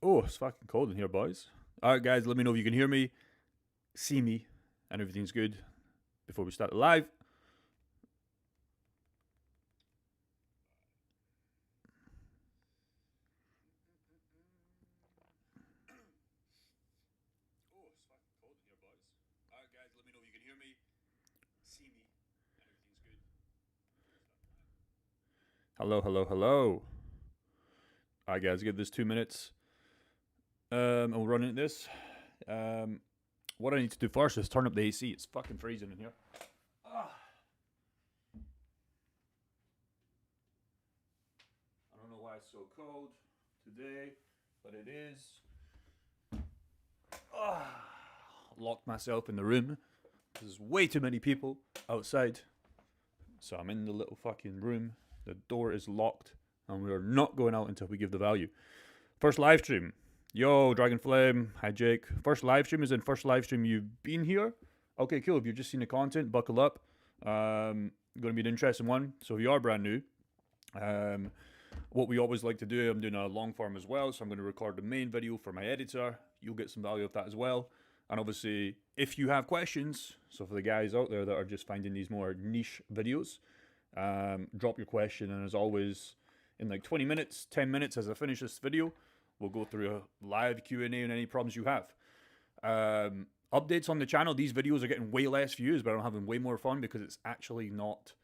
Oh, it's fucking cold in here, boys. Alright, guys, let me know if you can hear me, see me, and everything's good before we start the live. Hello, hello, hello. Alright, guys, give this 2 minutes. And we'll run into this. What I need to do first is turn up the AC. It's fucking freezing in here. I don't know why it's so cold today, but it is. Locked myself in the room. There's way too many people outside. So I'm in the little fucking room. The door is locked, and we are not going out until we give the value. First live stream. Yo, Dragon Flame. Hi, Jake. First live stream is in first live stream you've been here. Okay, cool. If you've just seen the content, buckle up. Going to be an interesting one. So if you are brand new, what we always like to do, I'm doing a long form as well. So I'm going to record the main video for my editor. You'll get some value of that as well. And obviously, if you have questions, so for the guys out there that are just finding these more niche videos, drop your question. And as always, in like 20 minutes, 10 minutes as I finish this video, we'll go through a live Q&A and any problems you have. Updates on the channel. These videos are getting way less views, but I'm having way more fun because it's actually not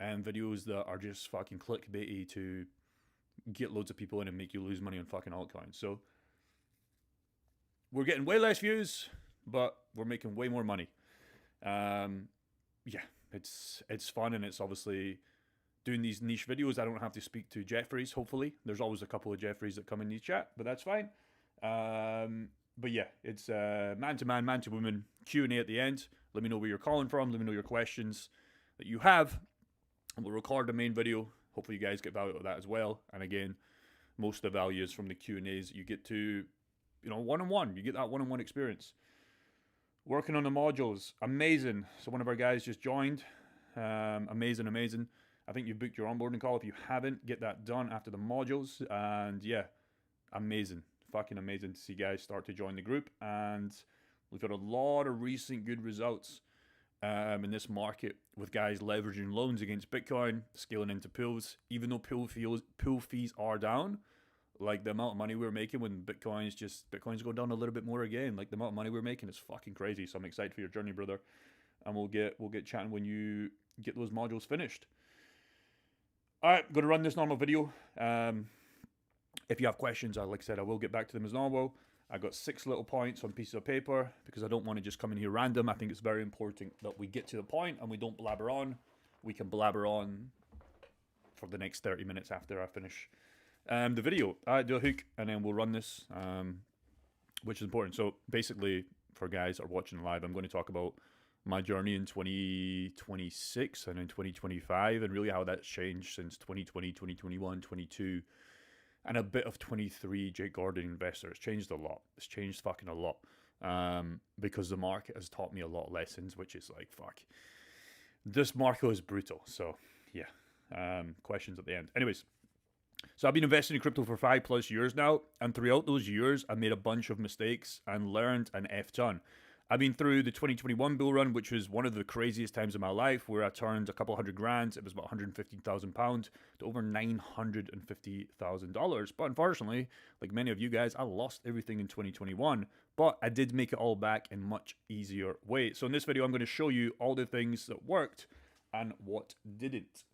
videos that are just fucking clickbaity to get loads of people in and make you lose money on fucking altcoins. So we're getting way less views, but we're making way more money. Yeah, it's fun, and it's obviously doing these niche videos. I don't have to speak to Jeffries, hopefully. There's always a couple of Jeffries that come in the chat, but that's fine. But yeah, it's man-to-man, man-to-woman Q&A at the end. Let me know where you're calling from. Let me know your questions that you have, and we'll record the main video. Hopefully you guys get value out of that as well. And again, most of the value is from the Q&As. You get to, one-on-one. You get that one-on-one experience. Working on the modules. Amazing. So one of our guys just joined. Amazing. I think you've booked your onboarding call. If you haven't, get that done after the modules. And yeah, amazing. Fucking amazing to see guys start to join the group. And we've got a lot of recent good results in this market with guys leveraging loans against Bitcoin, scaling into pools. Even though pool fees are down, like the amount of money we're making when Bitcoin's go down a little bit more again. Like the amount of money we're making is fucking crazy. So I'm excited for your journey, brother. And we'll get chatting when you get those modules finished. Alright, going to run this normal video. If you have questions, like I said, I will get back to them as normal. I got 6 little points on pieces of paper because I don't want to just come in here random. I think it's very important that we get to the point and we don't blabber on. We can blabber on for the next 30 minutes after I finish the video. Do a hook and then we'll run this, which is important. So basically, for guys that are watching live, I'm going to talk about my journey in 2026 and in 2025 and really how that's changed since 2020, 2021, 22, and a bit of 23 Jake Gordon investor. It's changed a lot. It's changed fucking a lot because the market has taught me a lot of lessons, which is like, fuck. This market is brutal. So yeah, questions at the end. Anyways, so I've been investing in crypto for 5+ years now, and throughout those years, I made a bunch of mistakes and learned an F-ton. I've been through the 2021 bull run, which was one of the craziest times of my life, where I turned a couple $100 grand. It was about £115,000 to over $950,000. But unfortunately, like many of you guys, I lost everything in 2021. But I did make it all back in much easier way. So in this video, I'm going to show you all the things that worked and what didn't.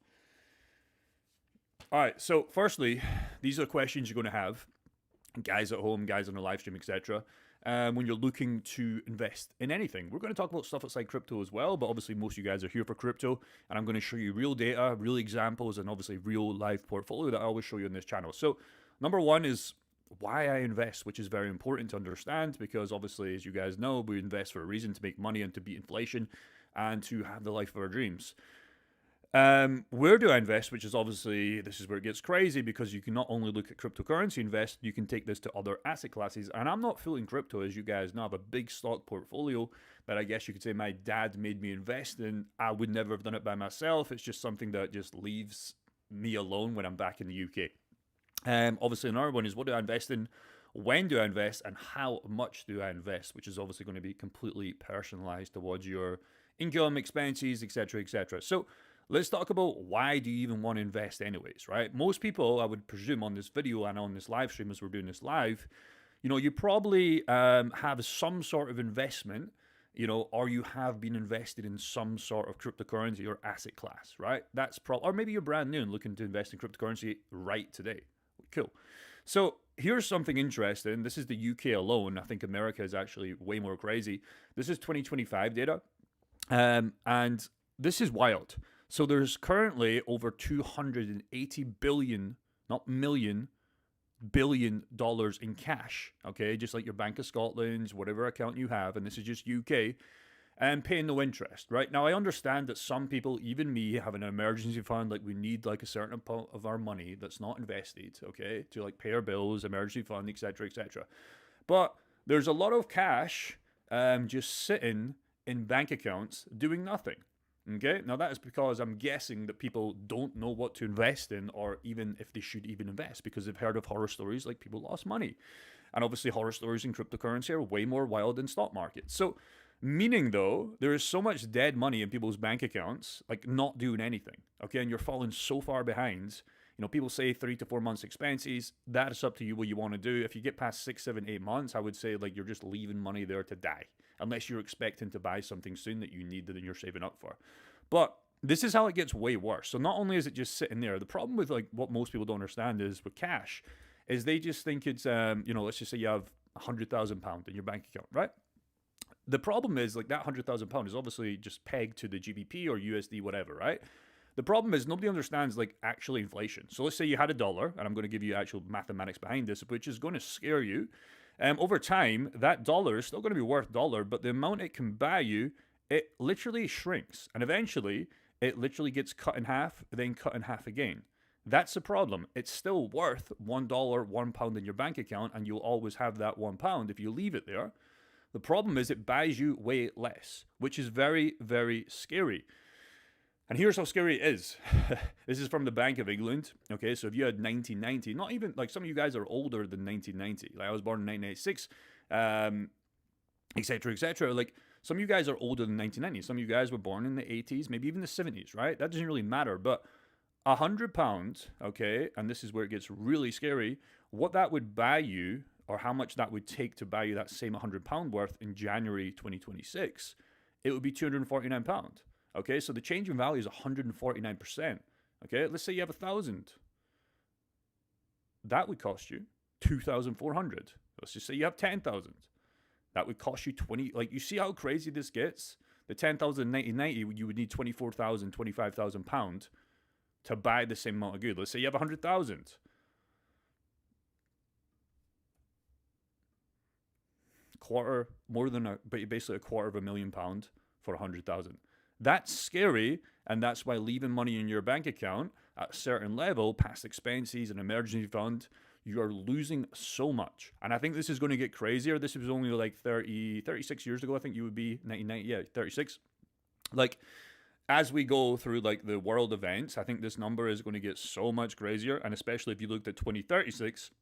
All right, so firstly, these are questions you're going to have, guys at home, guys on the live stream, etc., when you're looking to invest in anything. We're going to talk about stuff outside crypto as well, but obviously most of you guys are here for crypto, and I'm going to show you real data, real examples, and obviously real live portfolio that I always show you on this channel. So number one is why I invest, which is very important to understand because obviously, as you guys know, we invest for a reason, to make money and to beat inflation and to have the life of our dreams. Where do I invest? Which is obviously, this is where it gets crazy because you can not only look at cryptocurrency invest, you can take this to other asset classes. And I'm not full in crypto, as you guys know. I have a big stock portfolio that I guess you could say my dad made me invest in. I would never have done it by myself. It's just something that just leaves me alone when I'm back in the UK. Obviously, another one is what do I invest in? When do I invest? And how much do I invest? Which is obviously going to be completely personalized towards your income, expenses, etc., etc. So let's talk about why do you even want to invest anyways, right? Most people, I would presume on this video and on this live stream as we're doing this live, you probably have some sort of investment, or you have been invested in some sort of cryptocurrency or asset class, right? Or maybe you're brand new and looking to invest in cryptocurrency right today. Cool. So here's something interesting. This is the UK alone. I think America is actually way more crazy. This is 2025 data. And this is wild. So there's currently over 280 billion, not million, billion dollars in cash, okay? Just like your Bank of Scotland's, whatever account you have, and this is just UK, and paying no interest, right? Now, I understand that some people, even me, have an emergency fund, like we need like a certain amount of our money that's not invested, okay, to like pay our bills, emergency fund, etc., etc. But there's a lot of cash just sitting in bank accounts doing nothing. Okay, now that is because I'm guessing that people don't know what to invest in or even if they should even invest because they've heard of horror stories like people lost money. And obviously horror stories in cryptocurrency are way more wild than stock markets. So meaning though, there is so much dead money in people's bank accounts, like not doing anything. Okay, and you're falling so far behind. People say 3 to 4 months expenses. That is up to you what you want to do. If you get past 6, 7, 8 months, I would say like you're just leaving money there to die. Unless you're expecting to buy something soon that you need that you're saving up for. But this is how it gets way worse. So not only is it just sitting there, the problem with like what most people don't understand is with cash, is they just think it's let's just say you have £100,000 in your bank account, right? The problem is like that £100,000 is obviously just pegged to the GBP or USD, whatever, right? The problem is nobody understands like actually inflation. So let's say you had $1, and I'm going to give you actual mathematics behind this, which is going to scare you. Over time, that dollar is still going to be worth $1, but the amount it can buy you, it literally shrinks. And eventually, it literally gets cut in half, then cut in half again. That's the problem. It's still worth $1, £1 in your bank account, and you'll always have that £1 if you leave it there. The problem is it buys you way less, which is very, very scary. And here's how scary it is. This is from the Bank of England. Okay, so if you had 1990, not even, like some of you guys are older than 1990. Like I was born in 1986, etc., etc. Like some of you guys are older than 1990. Some of you guys were born in the 80s, maybe even the 70s, right? That doesn't really matter. But £100, okay, and this is where it gets really scary, what that would buy you, or how much that would take to buy you that same £100 worth in January 2026, it would be £249. Okay, so the change in value is 149%. Okay, let's say you have 1,000. That would cost you 2,400. Let's just say you have 10,000. That would cost you 20. Like, you see how crazy this gets? The 10,000 in 1990, you would need 24,000, 25,000 pounds to buy the same amount of good. Let's say you have 100,000. Basically a quarter of £1,000,000 for 100,000. That's scary, and that's why leaving money in your bank account at a certain level, past expenses, an emergency fund, you are losing so much. And I think this is going to get crazier. This was only like 36 years ago, I think you would be 1990, yeah, 36. Like, as we go through like the world events, I think this number is going to get so much crazier, and especially if you looked at 2036,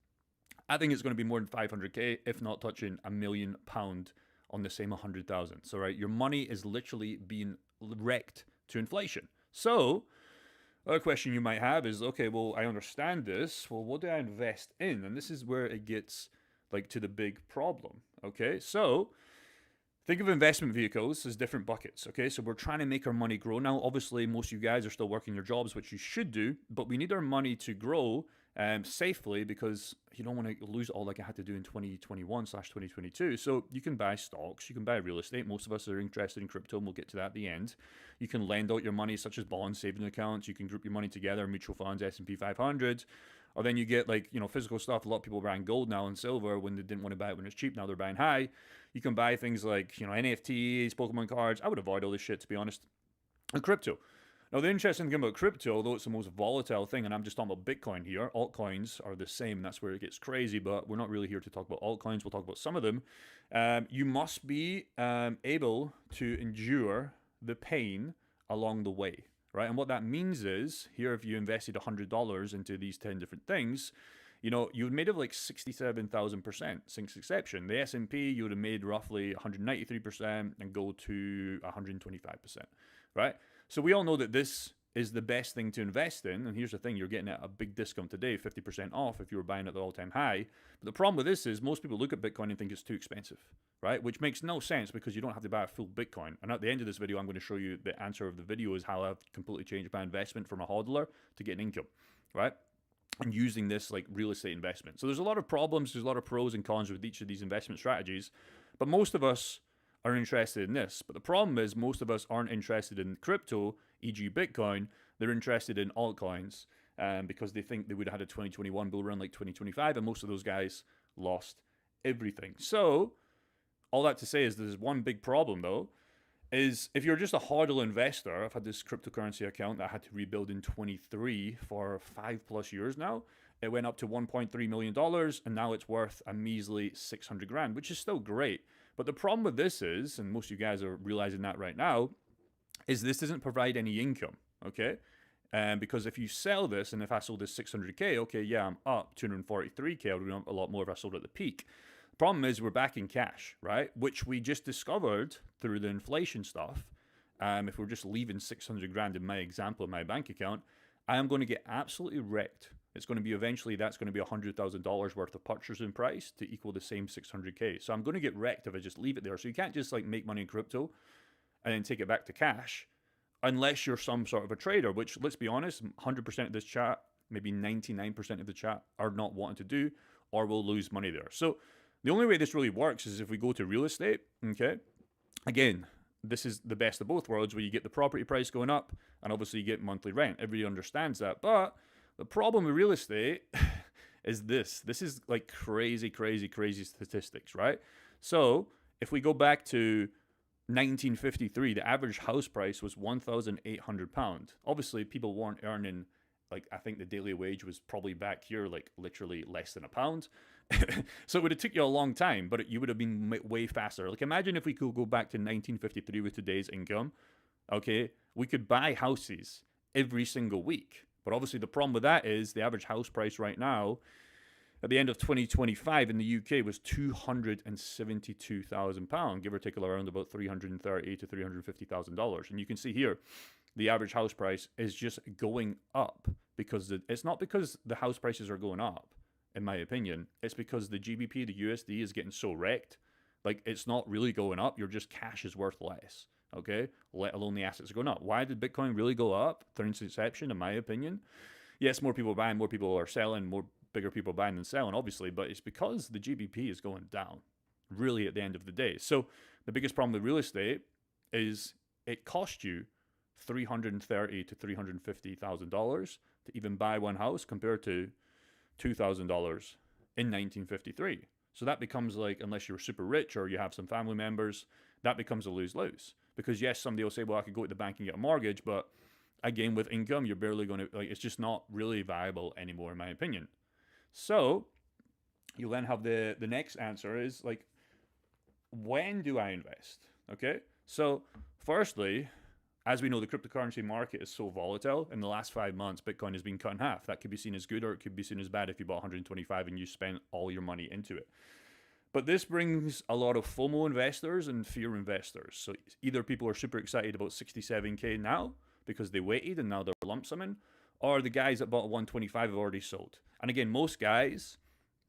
I think it's going to be more than 500k, if not touching £1,000,000 on the same 100,000. So, right, your money is literally being wrecked to inflation. So, another question you might have is, okay, well, I understand this. Well, what do I invest in? And this is where it gets like to the big problem. Okay, so think of investment vehicles as different buckets. Okay, so we're trying to make our money grow. Now, obviously, most of you guys are still working your jobs, which you should do, but we need our money to grow safely, because you don't want to lose it all like I had to do in 2021/2022. So you can buy stocks, you can buy real estate. Most of us are interested in crypto, and we'll get to that at the end. You can lend out your money, such as bonds, saving accounts. You can group your money together, mutual funds, S&P 500. Or then you get like, physical stuff. A lot of people are buying gold now and silver when they didn't want to buy it when it's cheap. Now they're buying high. You can buy things like, NFTs, Pokemon cards. I would avoid all this shit, to be honest. And crypto. Now, the interesting thing about crypto, although it's the most volatile thing, and I'm just talking about Bitcoin here, altcoins are the same, and that's where it gets crazy, but we're not really here to talk about altcoins. We'll talk about some of them. You must be able to endure the pain along the way, right? And what that means is, here, if you invested $100 into these 10 different things, you know, you would made it like 67,000% since inception. The S&P, you would have made roughly 193% and go to 125%, right? So we all know that this is the best thing to invest in. And here's the thing, you're getting at a big discount today, 50% off if you were buying at the all-time high. But the problem with this is most people look at Bitcoin and think it's too expensive, right? Which makes no sense because you don't have to buy a full Bitcoin. And at the end of this video, I'm going to show you the answer of the video is how I've completely changed my investment from a hodler to getting income, right? And using this like real estate investment. So there's a lot of problems, there's a lot of pros and cons with each of these investment strategies, but most of us are interested in this. But the problem is most of us aren't interested in crypto, e.g. Bitcoin. They're interested in altcoins because they think they would have had a 2021 bull run like 2025, and most of those guys lost everything. So all that to say is there's one big problem though, is if you're just a hodl investor. I've had this cryptocurrency account that I had to rebuild in 23 for 5+ years now. It went up to $1.3 million and now it's worth a measly 600 grand, which is still great. But the problem with this is, and most of you guys are realizing that right now, is this doesn't provide any income, okay? Because if you sell this, and if I sold this 600K, okay, yeah, I'm up 243K. I would be up a lot more if I sold at the peak. Problem is we're back in cash, right? Which we just discovered through the inflation stuff. If we're just leaving 600 grand in my example in my bank account, I am going to get absolutely wrecked. It's going to be eventually, that's going to be $100,000 worth of purchasing price to equal the same 600K. So I'm going to get wrecked if I just leave it there. So you can't just like make money in crypto and then take it back to cash unless you're some sort of a trader, which let's be honest, 100% of this chat, maybe 99% of the chat are not wanting to do, or will lose money there. So the only way this really works is if we go to real estate, okay? Again, this is the best of both worlds where you get the property price going up and obviously you get monthly rent. Everybody understands that. But the problem with real estate is this. This is like crazy, crazy, crazy statistics, right? So if we go back to 1953, the average house price was £1,800. Obviously, people weren't earning, like, I think the daily wage was probably back here, like, literally less than £1. So it would have took you a long time, but you would have been way faster. Like, imagine if we could go back to 1953 with today's income, okay? We could buy houses every single week. But obviously, the problem with that is the average house price right now, at the end of 2025 in the UK, was £272,000, give or take around about $330,000 to $350,000. And you can see here, the average house price is just going up because it's not because the house prices are going up, in my opinion. It's because the GBP, the USD, is getting so wrecked. Like, it's not really going up. Your just cash is worth less, okay? Let alone the assets are going up. Why did Bitcoin really go up during its inception, in my opinion? Yes, more people are buying, more people are selling, more bigger people buying than selling, obviously, but it's because the GBP is going down, really, at the end of the day. So the biggest problem with real estate is it cost you $330,000 to $350,000 to even buy one house compared to $2,000 in 1953. So that becomes like, unless you're super rich or you have some family members, that becomes a lose-lose. Because yes, somebody will say, well, I could go to the bank and get a mortgage, but again, with income, you're barely going to, like, it's just not really viable anymore, in my opinion. So you'll then have the next answer is like, when do I invest? Okay. So firstly, as we know, the cryptocurrency market is so volatile. In the last 5 months, Bitcoin has been cut in half. That could be seen as good or it could be seen as bad if you bought 125 and you spent all your money into it. But this brings a lot of FOMO investors and fear investors. So either people are super excited about 67K now because they waited and now they're lump summing, or the guys that bought 125 have already sold. And again, most guys,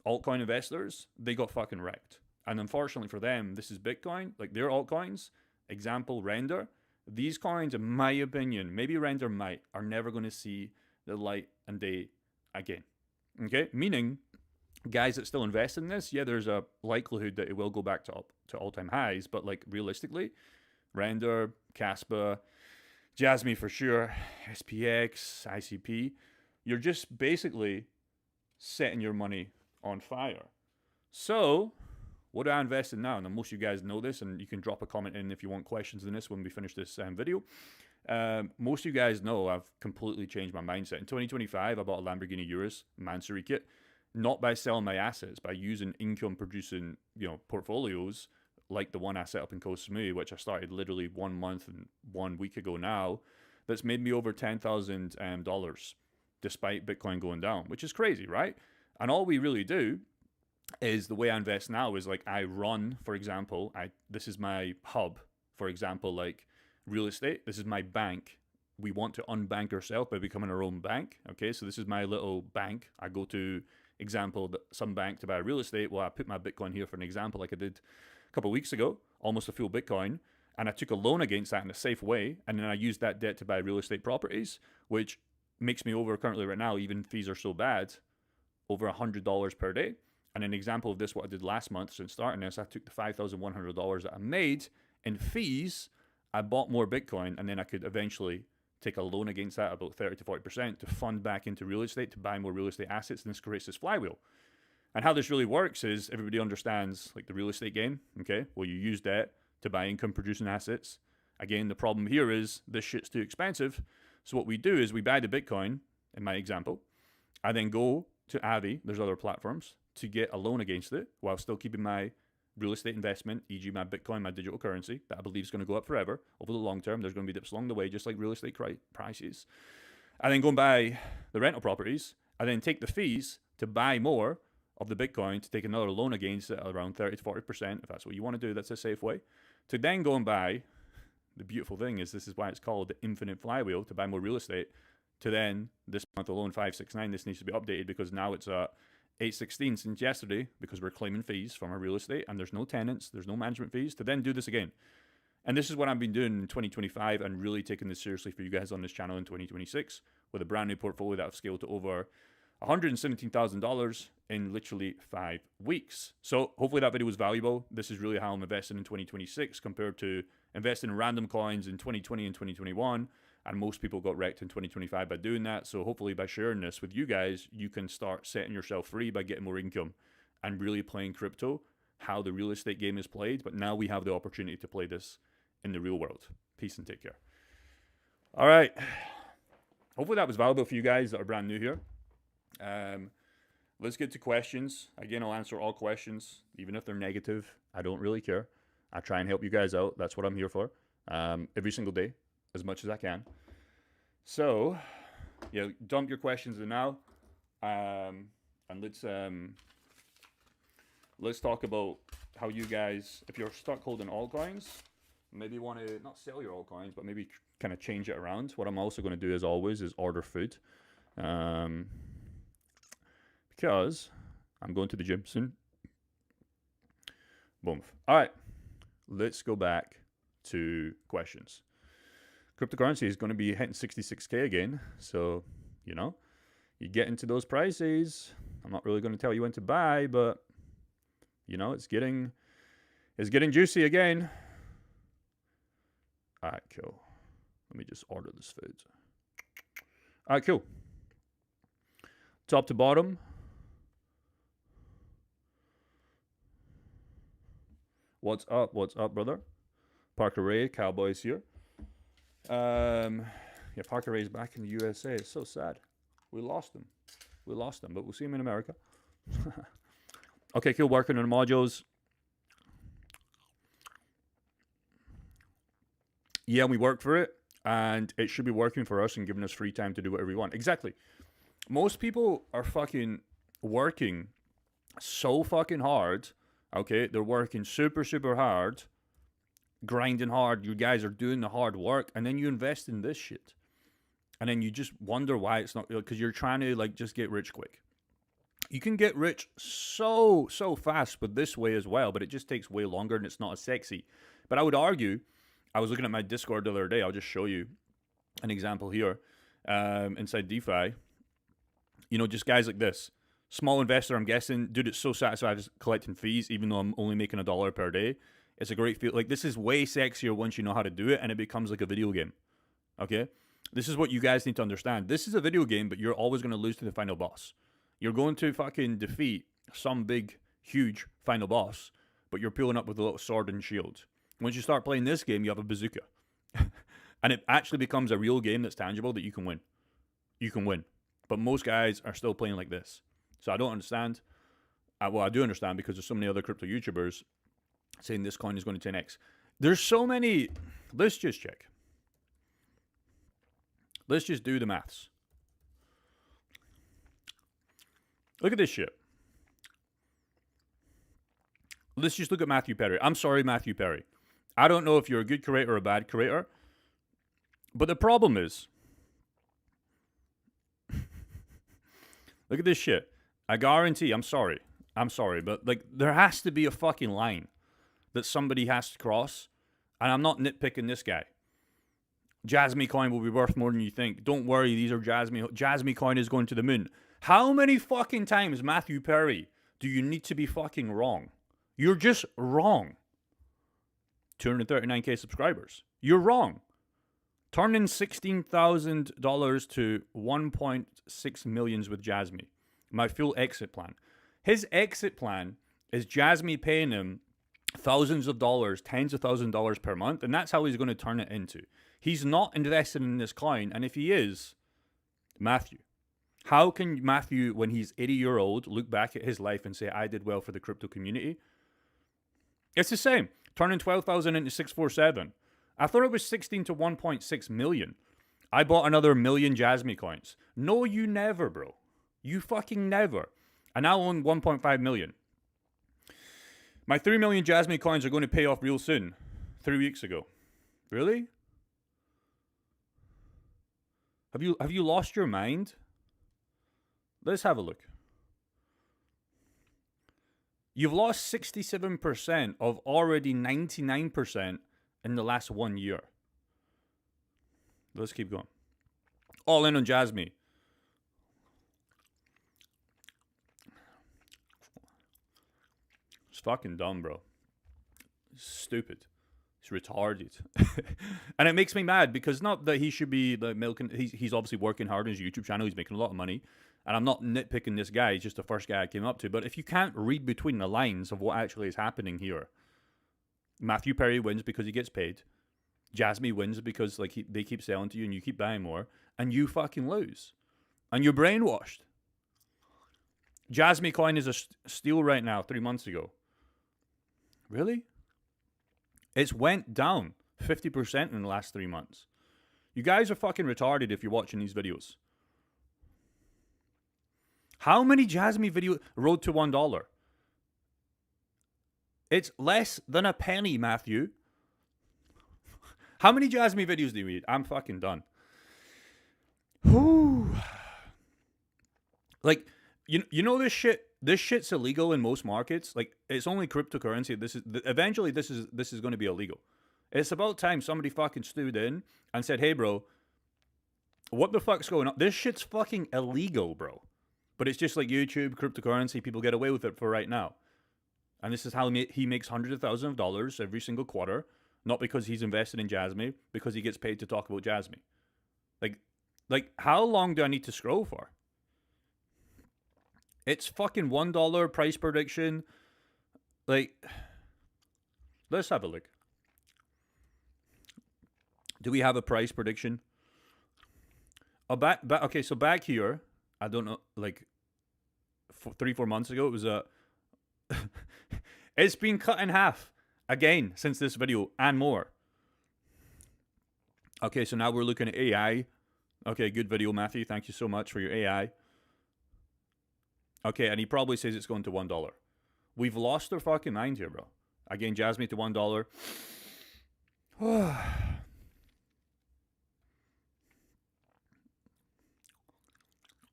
altcoin investors, they got fucking wrecked. And unfortunately for them, this is Bitcoin, like their altcoins, example, Render. These coins, in my opinion, maybe Render might, are never going to see the light and day again. Okay? Meaning, guys that still invest in this, yeah, there's a likelihood that it will go back to all-time highs, but like realistically, Render, Caspa, Jasmy for sure, SPX, ICP, you're just basically setting your money on fire. So, what do I invest in now? Now, most of you guys know this, and you can drop a comment in if you want questions in this when we finish this video. Most of you guys know I've completely changed my mindset. In 2025, I bought a Lamborghini Urus Mansory kit, not by selling my assets, by using income-producing, portfolios like the one I set up in Koh Samui, which I started literally 1 month and 1 week ago now. that's made me over $10,000 despite Bitcoin going down, which is crazy, right? And all we really do is the way I invest now is like I run, for example, this is my hub, for example, like real estate. This is my bank. We want to unbank ourselves by becoming our own bank. Okay, so this is my little bank. I go to, example, some bank to buy real estate. Well, I put my Bitcoin here for an example, like I did a couple of weeks ago, almost a full Bitcoin. And I took a loan against that in a safe way. And then I used that debt to buy real estate properties, which makes me over currently right now, even fees are so bad, over $100 per day. And an example of this, what I did last month since starting this, I took the $5,100 that I made in fees. I bought more Bitcoin, and then I could eventually take a loan against that, about 30 to 40%, to fund back into real estate, to buy more real estate assets, and this creates this flywheel. And how this really works is everybody understands like the real estate game, okay? Well, you use debt to buy income producing assets. Again, the problem here is this shit's too expensive. So what we do is we buy the Bitcoin, in my example. I then go to Avi, there's other platforms, to get a loan against it while still keeping my real estate investment, e.g. my Bitcoin, my digital currency, that I believe is going to go up forever over the long term. There's going to be dips along the way, just like real estate prices. I then go and buy the rental properties. I then take the fees to buy more of the Bitcoin, to take another loan against it around 30 to 40%. If that's what you want to do, that's a safe way. To then go and buy, the beautiful thing is this is why it's called the infinite flywheel, to buy more real estate. To then, this month alone, 569, this needs to be updated because now it's 816 since yesterday, because we're claiming fees from our real estate and there's no tenants, there's no management fees, to then do this again. And this is what I've been doing in 2025 and really taking this seriously for you guys on this channel in 2026 with a brand new portfolio that I've scaled to over $117,000 in literally 5 weeks. So hopefully that video was valuable. This is really how I'm investing in 2026 compared to investing in random coins in 2020 and 2021. And most people got wrecked in 2025 by doing that. So hopefully by sharing this with you guys, you can start setting yourself free by getting more income and really playing crypto, how the real estate game is played. But now we have the opportunity to play this in the real world. Peace and take care. All right. Hopefully that was valuable for you guys that are brand new here. Let's get to questions. Again, I'll answer all questions, even if they're negative. I don't really care. I try and help you guys out. That's what I'm here for. Every single day, as much as I can. So, yeah, dump your questions in now, and let's talk about how you guys, if you're stuck holding altcoins, maybe want to not sell your altcoins, but maybe kind of change it around. What I'm also going to do, as always, is order food, because I'm going to the gym soon. Boom. All right, let's go back to questions. Cryptocurrency is going to be hitting 66K again. So, you know, you get into those prices. I'm not really going to tell you when to buy, but, you know, it's getting juicy again. All right, cool. Let me just order this food. All right, cool. Top to bottom. What's up? What's up, brother? Parker Ray, Cowboys here. Yeah, Parker Ray's back in the USA. It's so sad. We lost him, but we'll see him in America. Okay, cool. Working on the modules. Yeah, we worked for it, and it should be working for us and giving us free time to do whatever we want. Exactly. Most people are fucking working so fucking hard. Okay, they're working super, super hard, grinding hard. You guys are doing the hard work, and then you invest in this shit, and then you just wonder why it's not, because you're trying to like just get rich quick. You can get rich so fast with this way as well, but it just takes way longer and it's not as sexy. But I would argue, I was looking at my Discord the other day. I'll just show you an example here. Inside DeFi, you know, just guys like this. Small investor, I'm guessing, dude, it's so satisfied collecting fees, even though I'm only making $1 per day. It's a great feel. Like, this is way sexier once you know how to do it, and it becomes like a video game. Okay? This is what you guys need to understand. This is a video game, but you're always going to lose to the final boss. You're going to fucking defeat some big, huge final boss, but you're pulling up with a little sword and shield. Once you start playing this game, you have a bazooka. And it actually becomes a real game that's tangible that you can win. You can win. But most guys are still playing like this. So I don't understand. Well, I do understand because there's so many other crypto YouTubers saying this coin is going to 10x. There's so many. Let's just check. Let's just do the maths. Look at this shit. Let's just look at Matthew Perry. I'm sorry, Matthew Perry. I don't know if you're a good creator or a bad creator. But the problem is, look at this shit. I guarantee, I'm sorry, but like there has to be a fucking line that somebody has to cross. And I'm not nitpicking this guy. Jasmy coin will be worth more than you think. Don't worry, these are Jasmy coin is going to the moon. How many fucking times, Matthew Perry, do you need to be fucking wrong? You're just wrong. 239k subscribers. You're wrong. Turning $16,000 to 1.6 millions with Jasmy. My full exit plan. His exit plan is Jasmy paying him thousands of dollars, tens of thousands of dollars per month, and that's how he's going to turn it into. He's not invested in this coin, and if he is, Matthew. How can Matthew, when he's 80-year-old, look back at his life and say, I did well for the crypto community? It's the same. Turning 12,000 into 647. I thought it was 16 to 1.6 million. I bought another million Jasmy coins. No, you never, bro. You fucking never. I now own 1.5 million. My 3 million Jasmy coins are going to pay off real soon. 3 weeks ago. Really? Have you lost your mind? Let's have a look. You've lost 67% of already 99% in the last 1 year. Let's keep going. All in on Jasmy. It's fucking dumb, bro. It's stupid. It's retarded. And it makes me mad because not that he should be like milking. He's obviously working hard on his YouTube channel. He's making a lot of money. And I'm not nitpicking this guy. He's just the first guy I came up to. But if you can't read between the lines of what actually is happening here, Matthew Perry wins because he gets paid. Jasmy wins because like they keep selling to you and you keep buying more. And you fucking lose. And you're brainwashed. Jasmy coin is a steal right now 3 months ago. Really? It's went down 50% in the last 3 months. You guys are fucking retarded if you're watching these videos. How many Jasmy videos? Road to $1. It's less than a penny, Matthew. How many Jasmy videos do you need? I'm fucking done. Whew. Like, you know this shit? This shit's illegal in most markets. Like, it's only cryptocurrency. Eventually this is going to be illegal. It's about time somebody fucking stood in and said, hey, bro, what the fuck's going on? This shit's fucking illegal, bro. But it's just like YouTube, cryptocurrency, people get away with it for right now. And this is how he makes hundreds of thousands of dollars every single quarter. Not because he's invested in Jasmy, because he gets paid to talk about Jasmy. Like how long do I need to scroll for? It's fucking $1 price prediction. Like, let's have a look. Do we have a price prediction? Oh, okay, so back here, I don't know, like 3-4 months ago, it was a... It's been cut in half again since this video and more. Okay, so now we're looking at AI. Okay, good video, Matthew. Thank you so much for your AI. Okay, and he probably says it's going to $1. We've lost our fucking mind here, bro. Again, Jasmy to $1.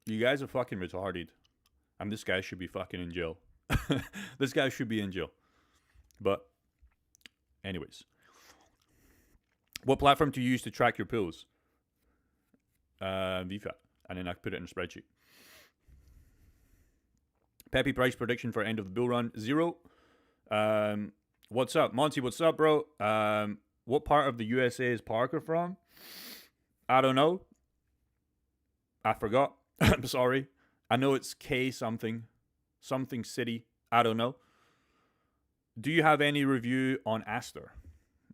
You guys are fucking retarded. And this guy should be fucking in jail. This guy should be in jail. But, anyways. What platform do you use to track your pools? VFAT. And then I put it in a spreadsheet. Peppy price prediction for end of the bull run. 0. What's up? Monty, what's up, bro? What part of the USA is Parker from? I don't know. I forgot. I'm sorry. I know it's K something. Something city. I don't know. Do you have any review on Aster?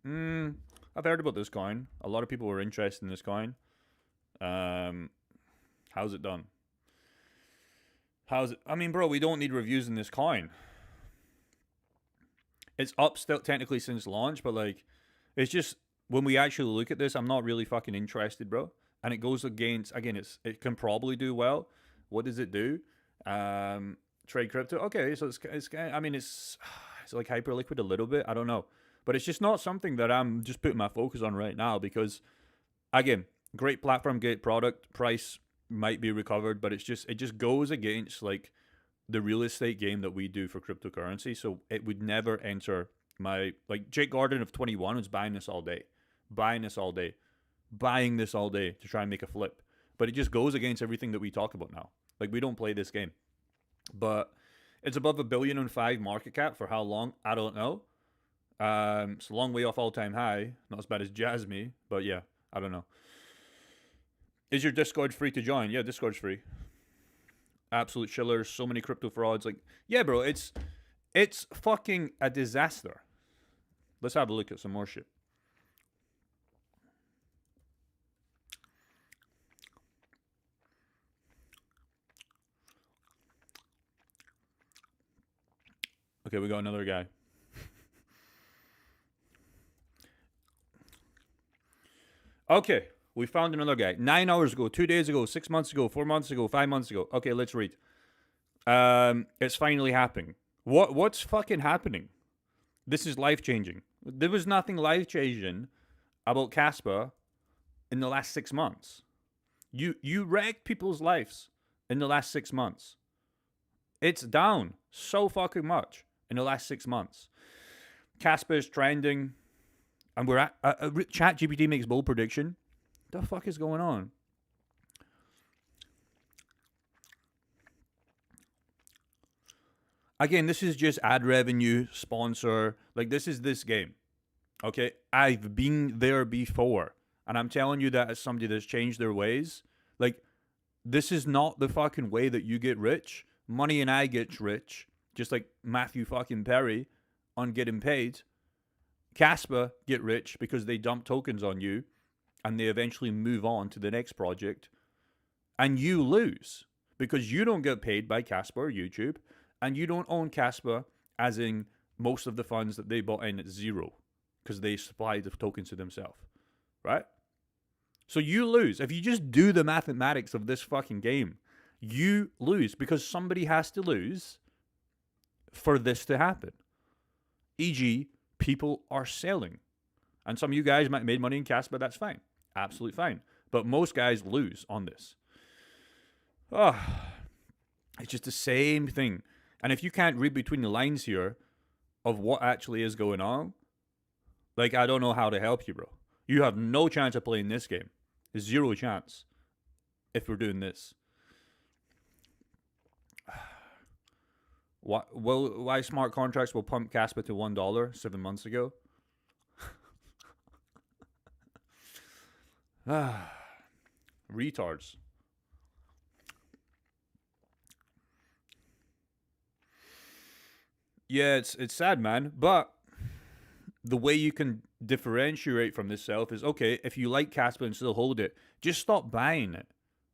I've heard about this coin. A lot of people were interested in this coin. How's it done? How's it? I mean, bro, we don't need reviews in this coin. It's up still technically since launch, but like, it's just when we actually look at this, I'm not really fucking interested, bro. and it goes against, again, it can probably do well. What does it do? Trade crypto. Okay, so it's I mean it's like hyper liquid a little bit. I don't know, but it's just not something that I'm just putting my focus on right now because, again, great platform, great product, price might be recovered, but it just goes against like the real estate game that we do for cryptocurrency. So it would never enter my, like Jake Gordon of 21 was buying this all day, buying this all day, buying this all day to try and make a flip. But it just goes against everything that we talk about now. Like, we don't play this game. But it's above $1.5 billion market cap for how long? I don't know. It's a long way off all-time high. Not as bad as Jasmine, but yeah, I don't know. Is your Discord free to join? Yeah, Discord's free. Absolute chillers. So many crypto frauds. Like, yeah, bro, it's fucking a disaster. Let's have a look at some more shit. Okay, we got another guy. Okay, we found another guy. 9 hours ago, 2 days ago, 6 months ago, 4 months ago, 5 months ago. Okay, let's read. It's finally happening. What's fucking happening? This is life-changing. There was nothing life-changing about Casper in the last 6 months. You wrecked people's lives in the last 6 months. It's down so fucking much in the last 6 months. Casper is trending, and we're at ChatGPT makes bold prediction. The fuck is going on? Again, this is just ad revenue, sponsor. Like, this is this game. Okay? I've been there before. And I'm telling you that as somebody that's changed their ways. Like, this is not the fucking way that you get rich. Money and I get rich. Just like Matthew fucking Perry on getting paid. Casper get rich because they dump tokens on you. And they eventually move on to the next project. And you lose. Because you don't get paid by Casper or YouTube. And you don't own Casper, as in most of the funds that they bought in at zero. Because they supplied the tokens to themselves. Right? So you lose. If you just do the mathematics of this fucking game, you lose. Because somebody has to lose for this to happen. E.g., people are selling. And some of you guys might have made money in Casper, that's fine. Absolutely fine. But most guys lose on this. Oh, it's just the same thing. And if you can't read between the lines here of what actually is going on, like, I don't know how to help you, bro. You have no chance of playing this game. Zero chance if we're doing this. Why smart contracts will pump Casper to $1 7 months ago? Retards. Yeah, it's sad, man. But the way you can differentiate from this self is, okay, if you like Casper and still hold it, just stop buying it.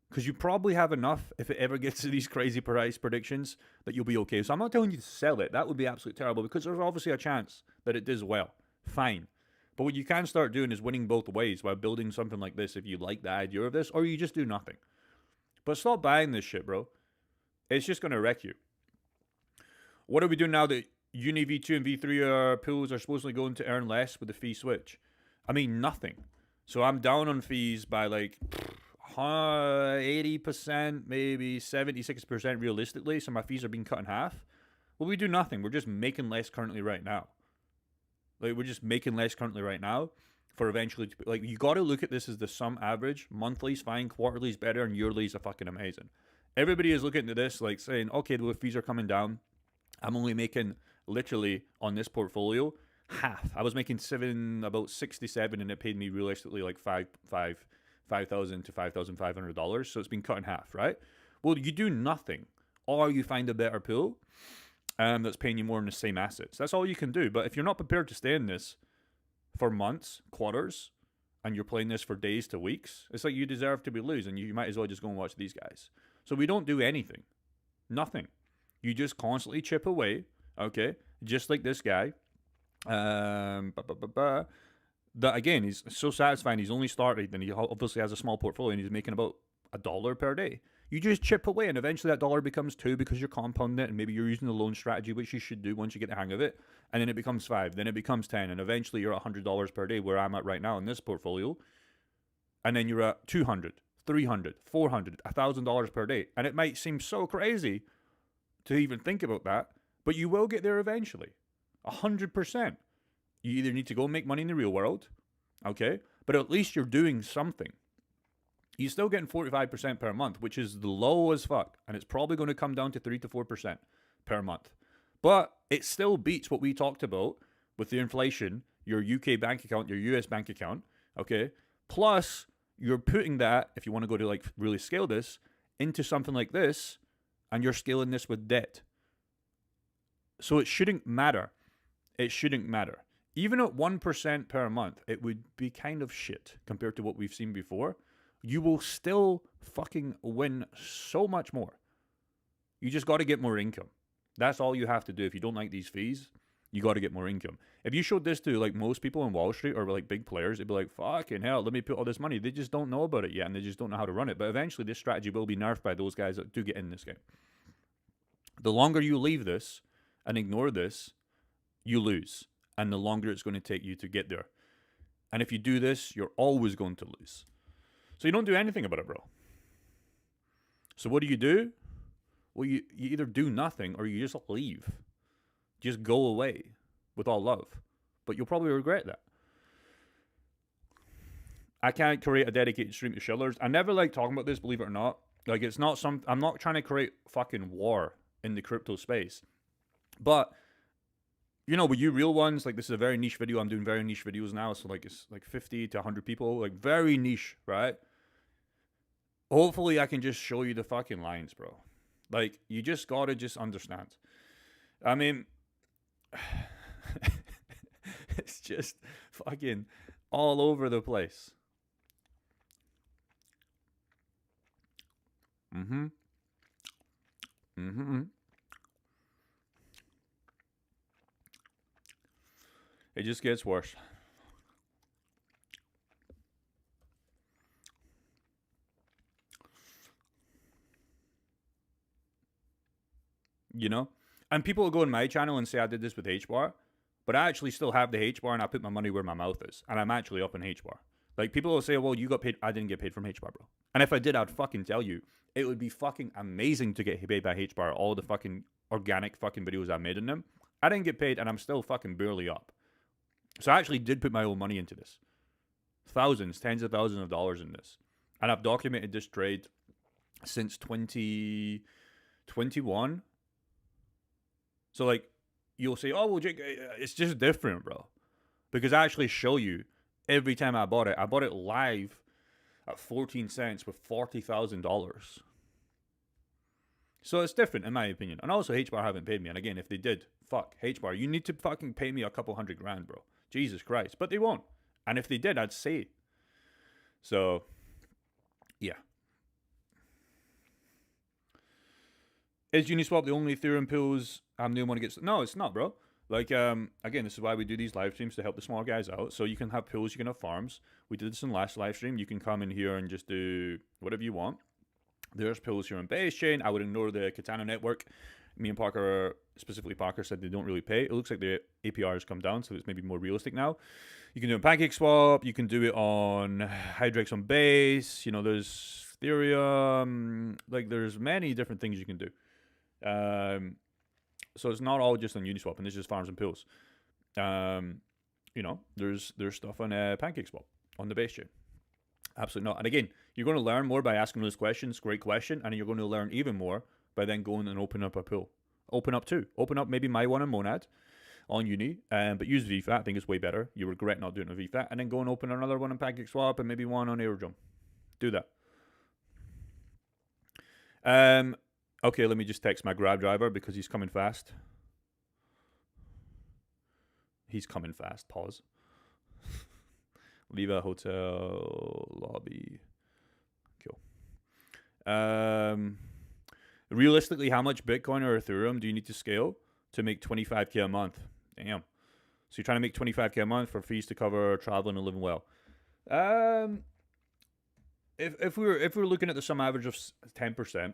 Because you probably have enough, if it ever gets to these crazy price predictions, that you'll be okay. So I'm not telling you to sell it. That would be absolutely terrible, because there's obviously a chance that it does well. Fine. But what you can start doing is winning both ways by building something like this if you like the idea of this, or you just do nothing. But stop buying this shit, bro. It's just going to wreck you. What are we doing now that Uni V2 and V3 pools are supposedly going to earn less with the fee switch? I mean, nothing. So I'm down on fees by like 80%, maybe 76% realistically. So my fees are being cut in half. Well, we do nothing. We're just making less currently right now. Like, we're just making less currently right now for eventually, like, you got to look at this as the sum average. Monthly's fine, quarterly's better, and yearly's are fucking amazing. Everybody is looking at this like saying, okay, the fees are coming down. I'm only making literally on this portfolio half. I was making about 67, and it paid me realistically like $5,000 to $5,500. So it's been cut in half, right? Well, you do nothing, or you find a better pool that's paying you more in the same assets. That's all you can do. But if you're not prepared to stay in this for months, quarters, and you're playing this for days to weeks, it's like you deserve to be losing. You might as well just go and watch these guys. So we don't do anything. Nothing. You just constantly chip away, okay? Just like this guy. that again is so satisfying. He's only started and he obviously has a small portfolio and he's making about $1 per day. You just chip away and eventually that dollar becomes 2 because you're compounding it and maybe you're using the loan strategy, which you should do once you get the hang of it. And then it becomes 5, then it becomes 10, and eventually you're at $100 per day where I'm at right now in this portfolio. And then you're at 200, 300, 400, $1,000 per day. And it might seem so crazy to even think about that, but you will get there eventually. 100%. You either need to go and make money in the real world, okay? But at least you're doing something. You're still getting 45% per month, which is the low as fuck. And it's probably going to come down to 3 to 4% per month. But it still beats what we talked about with the inflation, your UK bank account, your US bank account, okay? Plus, you're putting that, if you want to go to like really scale this, into something like this, and you're scaling this with debt. So it shouldn't matter. It shouldn't matter. Even at 1% per month, it would be kind of shit compared to what we've seen before. You will still fucking win so much more. You just got to get more income. That's all you have to do. If you don't like these fees, you got to get more income. If you showed this to like most people in Wall Street or like big players, they'd be like, fucking hell, let me put all this money. They just don't know about it yet and they just don't know how to run it. But eventually this strategy will be nerfed by those guys that do get in this game. The longer you leave this and ignore this, you lose. And the longer it's going to take you to get there. And if you do this, you're always going to lose. So you don't do anything about it, bro. So what do? Well, you either do nothing or you just leave. Just go away with all love. But you'll probably regret that. I can't create a dedicated stream to shillers. I never like talking about this, believe it or not. Like, it's not some... I'm not trying to create fucking war in the crypto space. But... you know, with you real ones, like this is a very niche video. I'm doing very niche videos now. So like it's like 50 to 100 people, like very niche, right? Hopefully I can just show you the fucking lines, bro. Like you just gotta just understand. I mean, it's just fucking all over the place. It just gets worse. You know? And people will go on my channel and say I did this with H-bar, but I actually still have the H-bar and I put my money where my mouth is. And I'm actually up in H-bar. Like, people will say, well, you got paid. I didn't get paid from H-bar, bro. And if I did, I'd fucking tell you. It would be fucking amazing to get paid by H-bar. All the fucking organic fucking videos I made in them. I didn't get paid and I'm still fucking barely up. So I actually did put my own money into this. Thousands, tens of thousands of dollars in this. And I've documented this trade since 2021. So like, you'll say, oh, well, Jake, it's just different, bro. Because I actually show you every time I bought it. I bought it live at 14 cents with $40,000. So it's different in my opinion. And also H-bar haven't paid me. And again, if they did, fuck, H-bar, you need to fucking pay me a couple $100,000, bro. Jesus Christ. But they won't. And if they did, I'd say it. So, yeah. Is Uniswap the only Ethereum pools I'm the only one to get? No, it's not, bro. Like, again, this is why we do these live streams to help the small guys out. So you can have pools, you can have farms. We did this in last live stream. You can come in here and just do whatever you want. There's pools here on base chain. I would ignore the Katana network. Me and Parker, specifically Parker, said they don't really pay. It looks like the APR has come down, so it's maybe more realistic now. You can do it on PancakeSwap. You can do it on Hydrex on base. You know, there's Ethereum. Like, there's many different things you can do. So it's not all just on Uniswap, and this is just farms and pools. You know, there's stuff on PancakeSwap on the base chain. Absolutely not. And again, you're going to learn more by asking those questions. Great question. And you're going to learn even more by then going and open up a pool. Open up two. Open up maybe my one on Monad on Uni, but use VFAT. I think it's way better. You regret not doing a VFAT. And then go and open another one on PancakeSwap and maybe one on Aerodrome. Do that. Okay, let me just text my Grab driver because he's coming fast. He's coming fast. Pause. Leave a hotel lobby. Cool. Realistically, how much Bitcoin or Ethereum do you need to scale to make 25K a month? Damn. So you're trying to make 25K a month for fees to cover traveling and living well. Um, if we're looking at the sum average of 10%,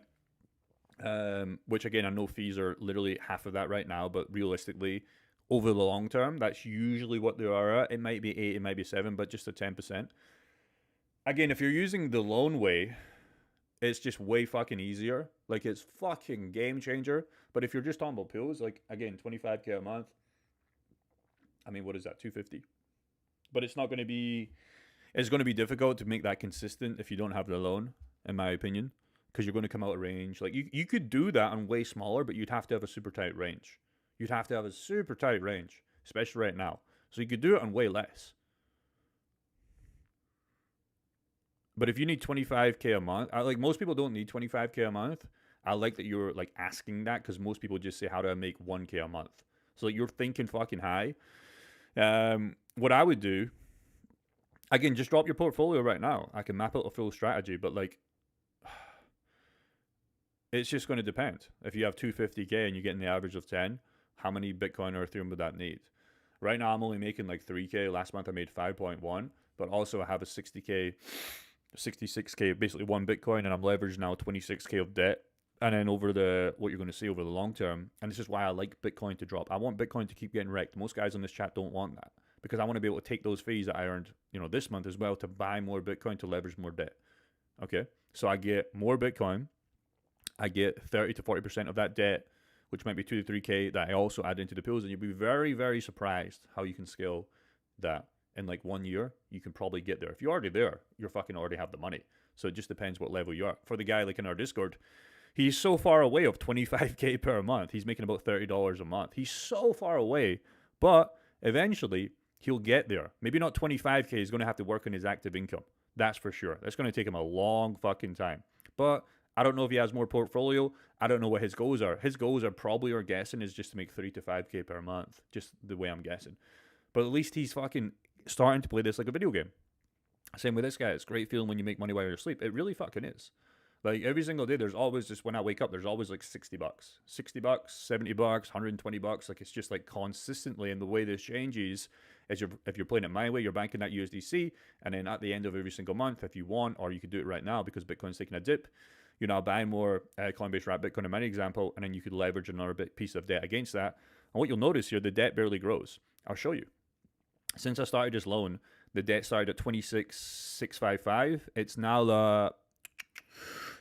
which again I know fees are literally half of that right now, but realistically, over the long term, that's usually what they are at. It might be 8, it might be 7, but just a 10%. Again, if you're using the loan way, it's just way fucking easier. Like, it's fucking game changer. But if you're just talking about pools, like, again, 25K a month, I mean, what is that, 250? But it's not going to be, it's going to be difficult to make that consistent if you don't have the loan, in my opinion, because you're going to come out of range. Like, you could do that on way smaller, but you'd have to have a super tight range. You'd have to have a super tight range, especially right now. So you could do it on way less. But if you need 25K a month, like, most people don't need 25K a month. I like that you're like asking that, because most people just say, how do I make 1K a month? So like, you're thinking fucking high. What I would do, again, just drop your portfolio right now. I can map out a full strategy, but like, it's just going to depend. If you have 250K and you're getting the average of 10, how many Bitcoin or Ethereum would that need? Right now, I'm only making like 3K. Last month, I made 5.1, but also I have a 60K, 66K, basically one Bitcoin, and I'm leveraged now 26K of debt. And then over what you're going to see over the long term, and this is why I like Bitcoin to drop. I want Bitcoin to keep getting wrecked. Most guys on this chat don't want that, because I want to be able to take those fees that I earned, this month as well, to buy more Bitcoin to leverage more debt. Okay, so I get more Bitcoin. I get 30 to 40% of that debt, which might be 2 to 3K, that I also add into the pools, and you'll be very, very surprised how you can scale that. In like 1 year, you can probably get there. If you're already there, you're fucking already have the money. So it just depends what level you are. For the guy like in our Discord, he's so far away of 25K per month. He's making about $30 a month. He's so far away, but eventually he'll get there. Maybe not 25K. He's going to have to work on his active income. That's for sure. That's going to take him a long fucking time. But I don't know if he has more portfolio. I don't know what his goals are. His goals are probably, or guessing, is just to make 3 to 5K per month. Just the way I'm guessing. But at least he's fucking starting to play this like a video game. Same with this guy. It's a great feeling when you make money while you're asleep. It really fucking is. Like, every single day, there's always just, when I wake up, there's always like $60, $60, $70, $120. Like, it's just like consistently. And the way this changes is, if you're playing it my way, you're banking that USDC, and then at the end of every single month, if you want, or you could do it right now because Bitcoin's taking a dip, you're now buying more Coinbase wrapped Bitcoin in my example, and then you could leverage another piece of debt against that. And what you'll notice here, the debt barely grows. I'll show you. Since I started this loan, the debt started at 26,655. It's now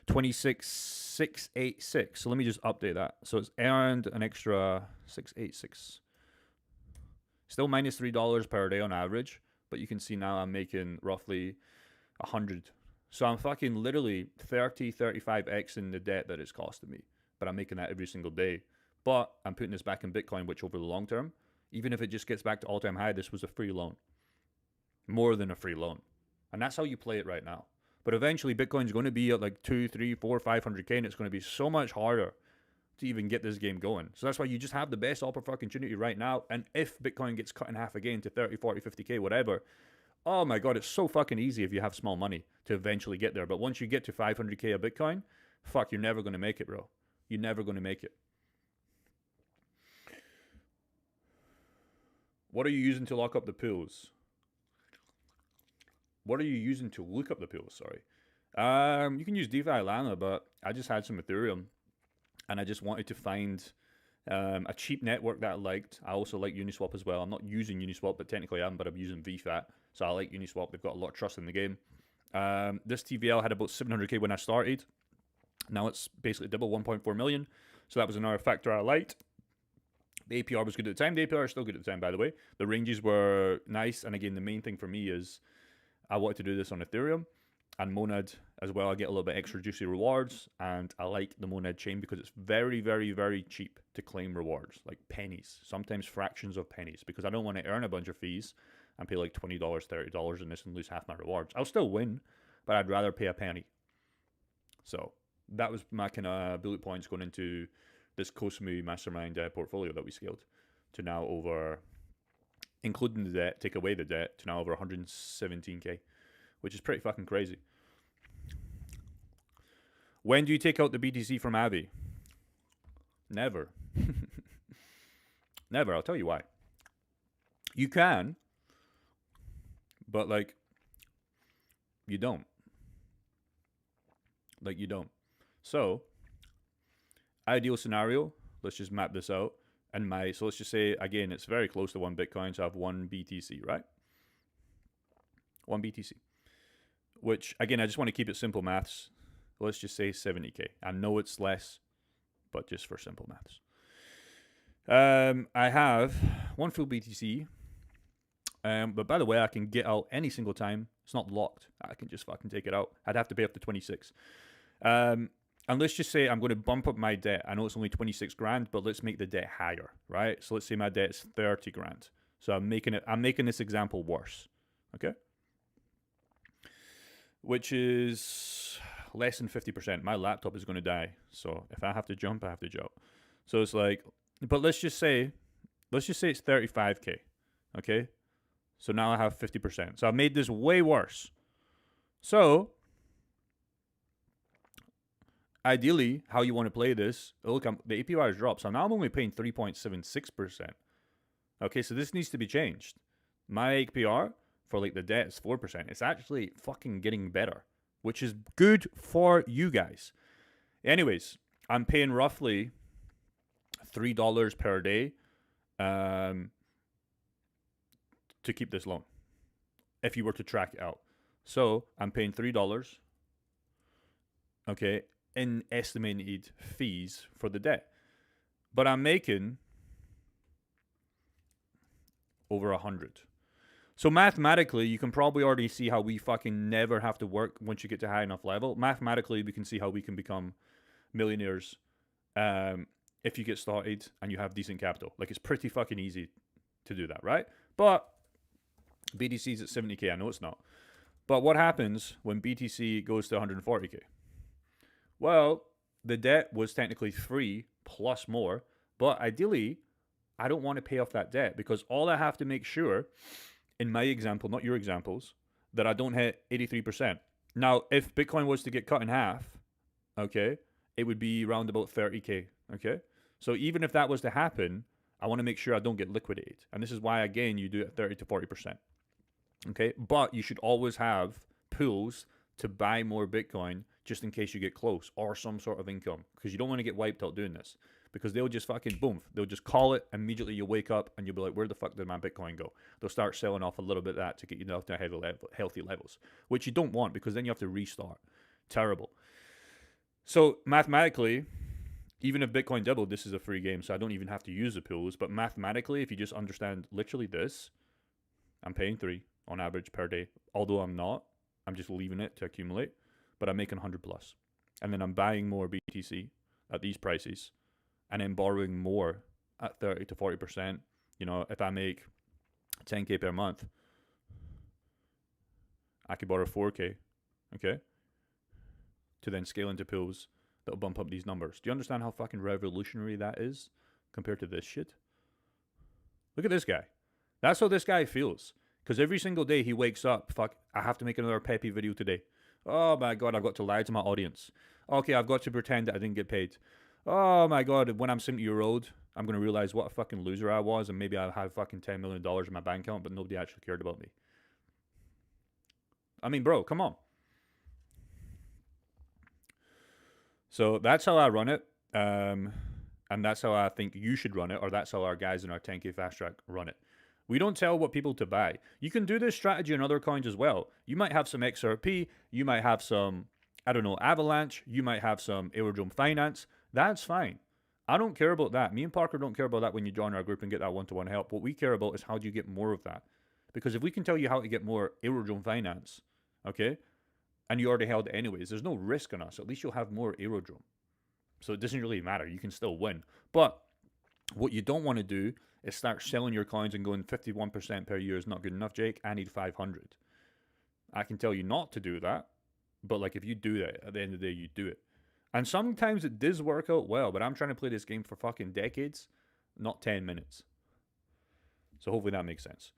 26,686. So let me just update that. So it's earned an extra 686. Still minus $3 per day on average, but you can see now I'm making roughly 100. So I'm fucking literally 35x in the debt that it's costing me, but I'm making that every single day. But I'm putting this back in Bitcoin, which over the long term, even if it just gets back to all-time high, this was a free loan. More than a free loan. And that's how you play it right now. But eventually, Bitcoin's going to be at like 2, 3, 4, 500K, and it's going to be so much harder to even get this game going. So that's why you just have the best opportunity right now. And if Bitcoin gets cut in half again to 30, 40, 50K, whatever, oh my God, it's so fucking easy if you have small money to eventually get there. But once you get to 500K a Bitcoin, fuck, you're never going to make it, bro. You're never going to make it. What are you using to lock up the pools? What are you using to look up the pools? Sorry. You can use DeFi Lana, but I just had some Ethereum, and I just wanted to find a cheap network that I liked. I also like Uniswap as well. I'm not using Uniswap, but technically I am, but I'm using VFAT. So I like Uniswap. They've got a lot of trust in the game. This TVL had about 700K when I started. Now it's basically double, 1.4 million. So that was another factor I liked. The APR was good at the time. The APR is still good at the time, by the way. The ranges were nice. And again, the main thing for me is I wanted to do this on Ethereum and Monad as well. I get a little bit extra juicy rewards. And I like the Monad chain because it's very, very, very cheap to claim rewards. Like pennies. Sometimes fractions of pennies. Because I don't want to earn a bunch of fees and pay like $20, $30 in this and lose half my rewards. I'll still win, but I'd rather pay a penny. So that was my kind of bullet points going into this Cosmo Mastermind portfolio that we scaled to now over, including the debt, take away the debt, to now over 117K, which is pretty fucking crazy. When do you take out the BTC from Avi? Never. Never. I'll tell you why. You can, but like you don't. Like you don't. So, ideal scenario, let's just map this out. And so let's just say again, it's very close to 1 Bitcoin, so I have 1 BTC, right? 1 BTC. Which again, I just want to keep it simple maths. Let's just say 70k. I know it's less, but just for simple maths. I have 1 full BTC. But by the way, I can get out any single time. It's not locked. I can just fucking take it out. I'd have to pay up to 26. And let's just say I'm going to bump up my debt. I know it's only 26 grand, but let's make the debt higher, right? So let's say my debt is 30 grand. So I'm making this example worse, okay? Which is less than 50%. My laptop is going to die. So if I have to jump, I have to jump. So it's like, but let's just say it's 35k, okay? So now I have 50%. So I made this way worse. So ideally, how you want to play this, look, the APY has dropped. So now I'm only paying 3.76%. Okay, so this needs to be changed. My APR for like the debt is 4%. It's actually fucking getting better, which is good for you guys. Anyways, I'm paying roughly $3 per day to keep this loan if you were to track it out. So I'm paying $3, okay, in estimated fees for the debt. But I'm making over 100. So mathematically, you can probably already see how we fucking never have to work once you get to high enough level. Mathematically, we can see how we can become millionaires if you get started and you have decent capital. Like, it's pretty fucking easy to do that, right? But BTC's at 70k. I know it's not. But what happens when BTC goes to 140k? Well, the debt was technically free plus more, but ideally, I don't want to pay off that debt because all I have to make sure, in my example, not your examples, that I don't hit 83%. Now, if Bitcoin was to get cut in half, okay, it would be around about 30k, okay? So even if that was to happen, I want to make sure I don't get liquidated. And this is why, again, you do it 30 to 40%. Okay, but you should always have pools to buy more Bitcoin just in case you get close or some sort of income, because you don't want to get wiped out doing this, because they'll just fucking boom, they'll just call it immediately. You wake up and you'll be like, where the fuck did my Bitcoin go? They'll start selling off a little bit of that to get you down to healthy levels, which you don't want because then you have to restart. Terrible. So mathematically, even if Bitcoin doubled, this is a free game, so I don't even have to use the pools. But mathematically, if you just understand literally this, I'm paying 3 on average per day. Although I'm not, I'm just leaving it to accumulate, but I'm making 100 plus. And then I'm buying more BTC at these prices and then borrowing more at 30 to 40%. You know, if I make 10k per month, I could borrow 4k, okay, to then scale into pools that'll bump up these numbers. Do you understand how fucking revolutionary that is compared to this shit? Look at this guy. That's how this guy feels. Because every single day he wakes up, fuck, I have to make another peppy video today. Oh my god, I've got to lie to my audience. Okay, I've got to pretend that I didn't get paid. Oh my god, when I'm 70 years old, I'm going to realize what a fucking loser I was, and maybe I had fucking $10 million in my bank account, but nobody actually cared about me. I mean, bro, come on. So that's how I run it. And that's how I think you should run it, or that's how our guys in our 10K Fast Track run it. We don't tell what people to buy. You can do this strategy on other coins as well. You might have some XRP. You might have some, I don't know, Avalanche. You might have some Aerodrome Finance. That's fine. I don't care about that. Me and Parker don't care about that when you join our group and get that one-to-one help. What we care about is how do you get more of that. Because if we can tell you how to get more Aerodrome Finance, okay, and you already held it anyways, there's no risk on us. At least you'll have more Aerodrome. So it doesn't really matter. You can still win. But what you don't want to do is start selling your coins and going 51% per year is not good enough, Jake. I need 500. I can tell you not to do that. But like if you do that, at the end of the day, you do it. And sometimes it does work out well, but I'm trying to play this game for fucking decades, not 10 minutes. So hopefully that makes sense.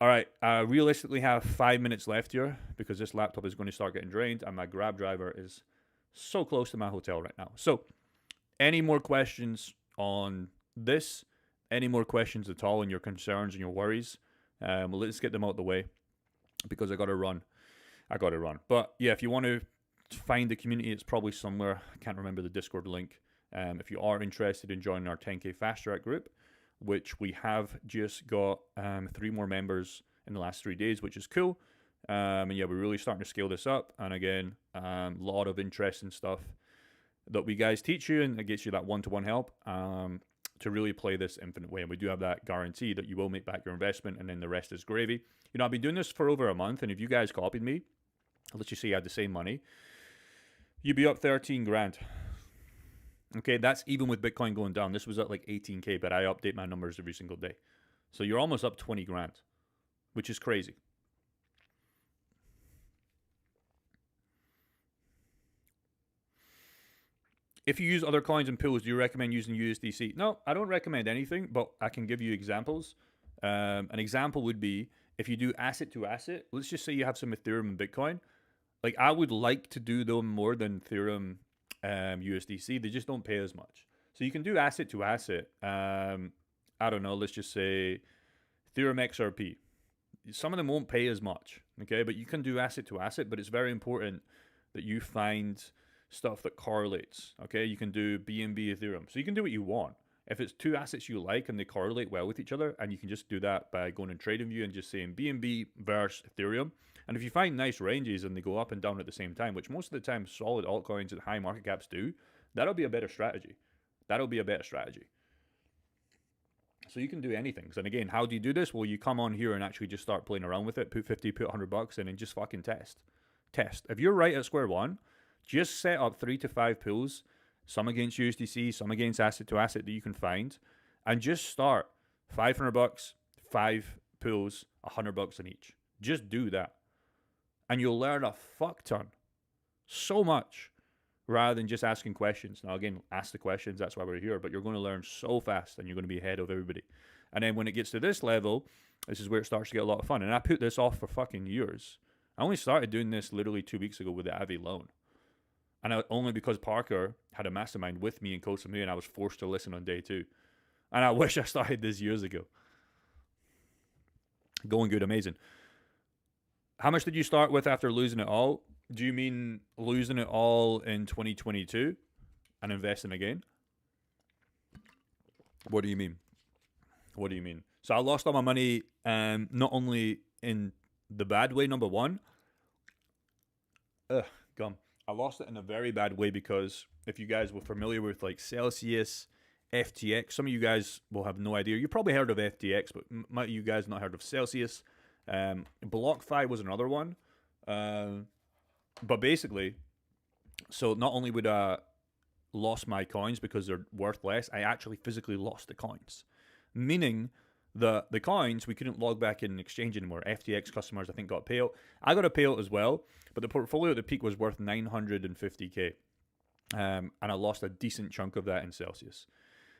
All right, I realistically have 5 minutes left here because this laptop is going to start getting drained and my Grab driver is so close to my hotel right now. So any more questions on this? Any more questions at all on your concerns and your worries? Well, let's get them out the way because I got to run. But yeah, if you want to find the community, it's probably somewhere. I can't remember the Discord link. If you are interested in joining our 10K Fast Track group, which we have just got 3 more members in the last 3 days, which is cool. And yeah, we're really starting to scale this up. And again, a lot of interesting stuff that we guys teach you, and it gets you that one-to-one help to really play this infinite way. And we do have that guarantee that you will make back your investment, and then the rest is gravy. You know, I've been doing this for over a month, and if you guys copied me, let's just say you had the same money, you'd be up 13 grand. Okay, that's even with Bitcoin going down. This was at like 18K, but I update my numbers every single day. So you're almost up 20 grand, which is crazy. If you use other coins and pools, do you recommend using USDC? No, I don't recommend anything, but I can give you examples. An example would be if you do asset to asset. Let's just say you have some Ethereum and Bitcoin. Like, I would like to do them more than Ethereum USDC. They just don't pay as much. So you can do asset to asset. I don't know, let's just say Ethereum XRP. Some of them won't pay as much, okay? But you can do asset to asset, but it's very important that you find stuff that correlates, okay? You can do BNB Ethereum. So you can do what you want. If it's 2 assets you like and they correlate well with each other, and you can just do that by going in TradingView and just saying BNB versus Ethereum. And if you find nice ranges and they go up and down at the same time, which most of the time solid altcoins and high market caps do, that'll be a better strategy. So you can do anything. And again, how do you do this? Well, you come on here and actually just start playing around with it. Put 50, put $100 in, and just fucking test. If you're right at square one, just set up 3 to 5 pools, some against USDC, some against asset to asset that you can find, and just start $500, 5 pools, $100 in each. Just do that. And you'll learn a fuck ton. So much. Rather than just asking questions. Now, again, ask the questions. That's why we're here. But you're going to learn so fast, and you're going to be ahead of everybody. And then when it gets to this level, this is where it starts to get a lot of fun. And I put this off for fucking years. I only started doing this literally 2 weeks ago with the Avi loan. And only because Parker had a mastermind with me and coached me, and I was forced to listen on day 2. And I wish I started this years ago. Going good, amazing. How much did you start with after losing it all? Do you mean losing it all in 2022 and investing again? What do you mean? So I lost all my money, not only in the bad way, number one. I lost it in a very bad way because if you guys were familiar with like Celsius, FTX, some of you guys will have no idea. You probably heard of FTX, but might you guys not heard of Celsius? BlockFi was another one. But basically, so not only would I lost my coins because they're worth less, I actually physically lost the coins. Meaning the coins, we couldn't log back in and exchange anymore. FTX customers, I think, got a payout. I got a payout as well, but the portfolio at the peak was worth 950K. And I lost a decent chunk of that in Celsius.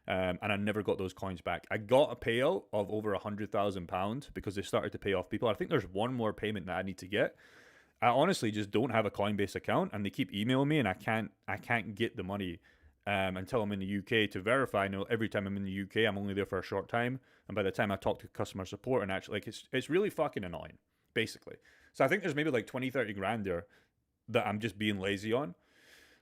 And I never got those coins back. I got a payout of over £100,000 because they started to pay off people. I think there's one more payment that I need to get. I honestly just don't have a Coinbase account, and they keep emailing me, and I can't get the money until I'm in the UK to verify. I know every time I'm in the UK, I'm only there for a short time, and by the time I talk to customer support and actually, like, it's really fucking annoying, basically. So I think there's maybe like 20, 30 grand there that I'm just being lazy on.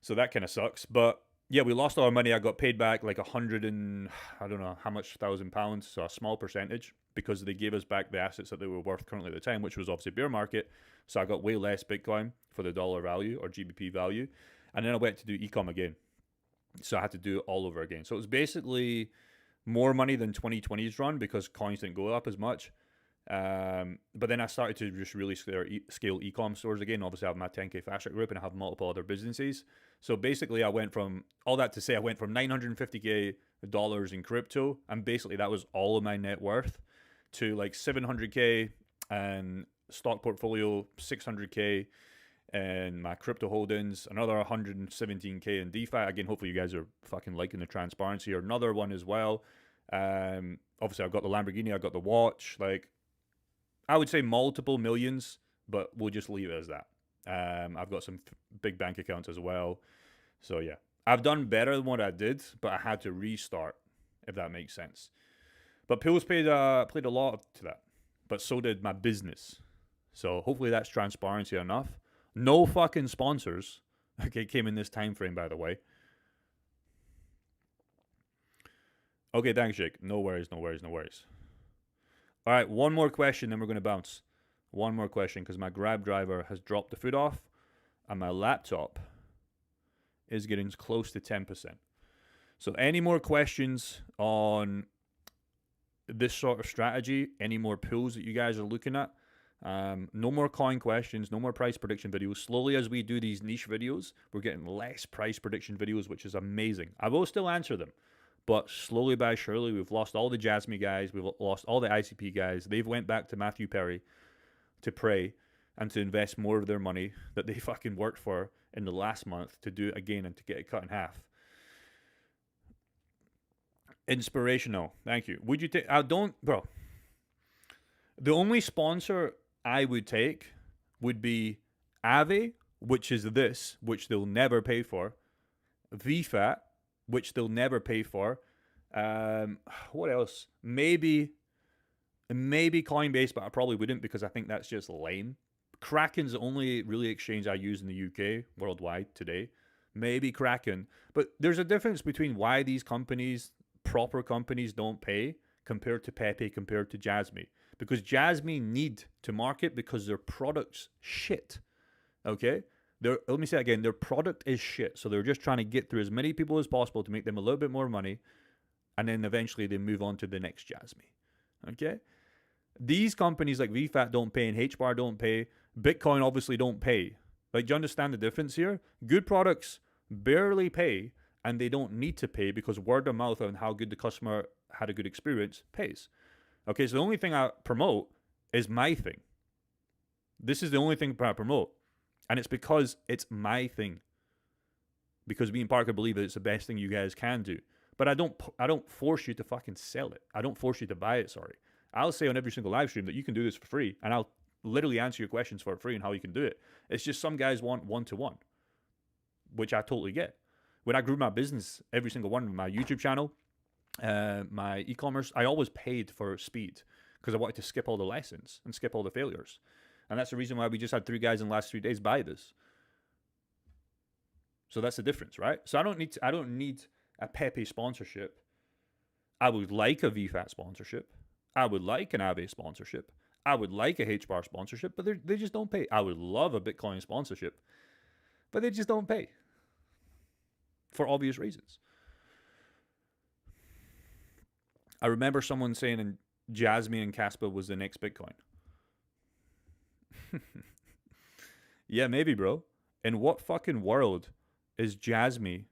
So that kind of sucks. But yeah, we lost all our money. I got paid back like 100 and I don't know how much £1,000, so a small percentage, because they gave us back the assets that they were worth currently at the time, which was obviously bear market. So I got way less Bitcoin for the dollar value or GBP value. And then I went to do ecom again. So I had to do it all over again. So it was basically more money than 2020's run because coins didn't go up as much. But then I started to just really scale ecom stores again. Obviously I have my 10K Fast Track group and I have multiple other businesses. So basically I went from, all that to say, I went from $950K in crypto, and basically that was all of my net worth, to like 700K and stock portfolio, 600K and my crypto holdings, another 117K in DeFi. Again, hopefully you guys are fucking liking the transparency, or another one as well. Obviously I've got the Lamborghini, I've got the watch, like I would say multiple millions, but we'll just leave it as that. I've got some big bank accounts as well. So yeah, I've done better than what I did, but I had to restart, if that makes sense. But pools played a lot to that. but so did my business. So hopefully that's transparency enough. No fucking sponsors. Okay, came in this time frame, by the way. Okay, thanks, Jake. No worries. All right, one more question, then we're going to bounce. One more question, because my Grab driver has dropped the food off, and my laptop is getting close to 10%. So any more questions on this sort of strategy, any more pools that you guys are looking at? No more coin questions, no more price prediction videos. Slowly as we do these niche videos, we're getting less price prediction videos, which is amazing. I will still answer them, but slowly by surely, we've lost all the Jasmine guys, we've lost all the ICP guys. They've went back to Matthew Perry to pray and to invest more of their money that they fucking worked for in the last month to do it again and to get it cut in half. Inspirational. Thank you. Would you take... Bro. The only sponsor I would take would be Aave, which is this, which they'll never pay for. VFAT, which they'll never pay for. What else? Maybe Coinbase, but I probably wouldn't because I think that's just lame. Kraken's the only really exchange I use in the UK worldwide today. Maybe Kraken. But there's a difference between why these companies, proper companies, don't pay compared to Pepe, compared to Jasmine. Because Jasmine need to market because their product's shit. Okay? Let me say it again. Their product is shit. So they're just trying to get through as many people as possible to make them a little bit more money. And then eventually they move on to the next Jasmine. Okay? These companies like VFAT don't pay and HBAR don't pay. Bitcoin obviously don't pay. Like, do you understand the difference here? Good products barely pay and they don't need to pay because word of mouth on how good the customer had a good experience pays. Okay, so the only thing I promote is my thing. This is the only thing I promote. And it's because it's my thing. Because me and Parker believe that it's the best thing you guys can do. But I don't force you to fucking sell it. I don't force you to buy it, sorry. I'll say on every single live stream that you can do this for free. And I'll literally answer your questions for free and how you can do it. It's just some guys want one-to-one. Which I totally get. When I grew my business, every single one, my YouTube channel, my e-commerce, I always paid for speed because I wanted to skip all the lessons and skip all the failures. And that's the reason why we just had 3 guys in the last 3 days buy this. So that's the difference, right? So I don't need a Pepe sponsorship. I would like a VFAT sponsorship. I would like an Aave sponsorship. I would like a HBAR sponsorship, but they just don't pay. I would love a Bitcoin sponsorship, but they just don't pay. For obvious reasons. I remember someone saying in Jasmine and Casper was the next Bitcoin. Yeah, maybe, bro. In what fucking world is Jasmine?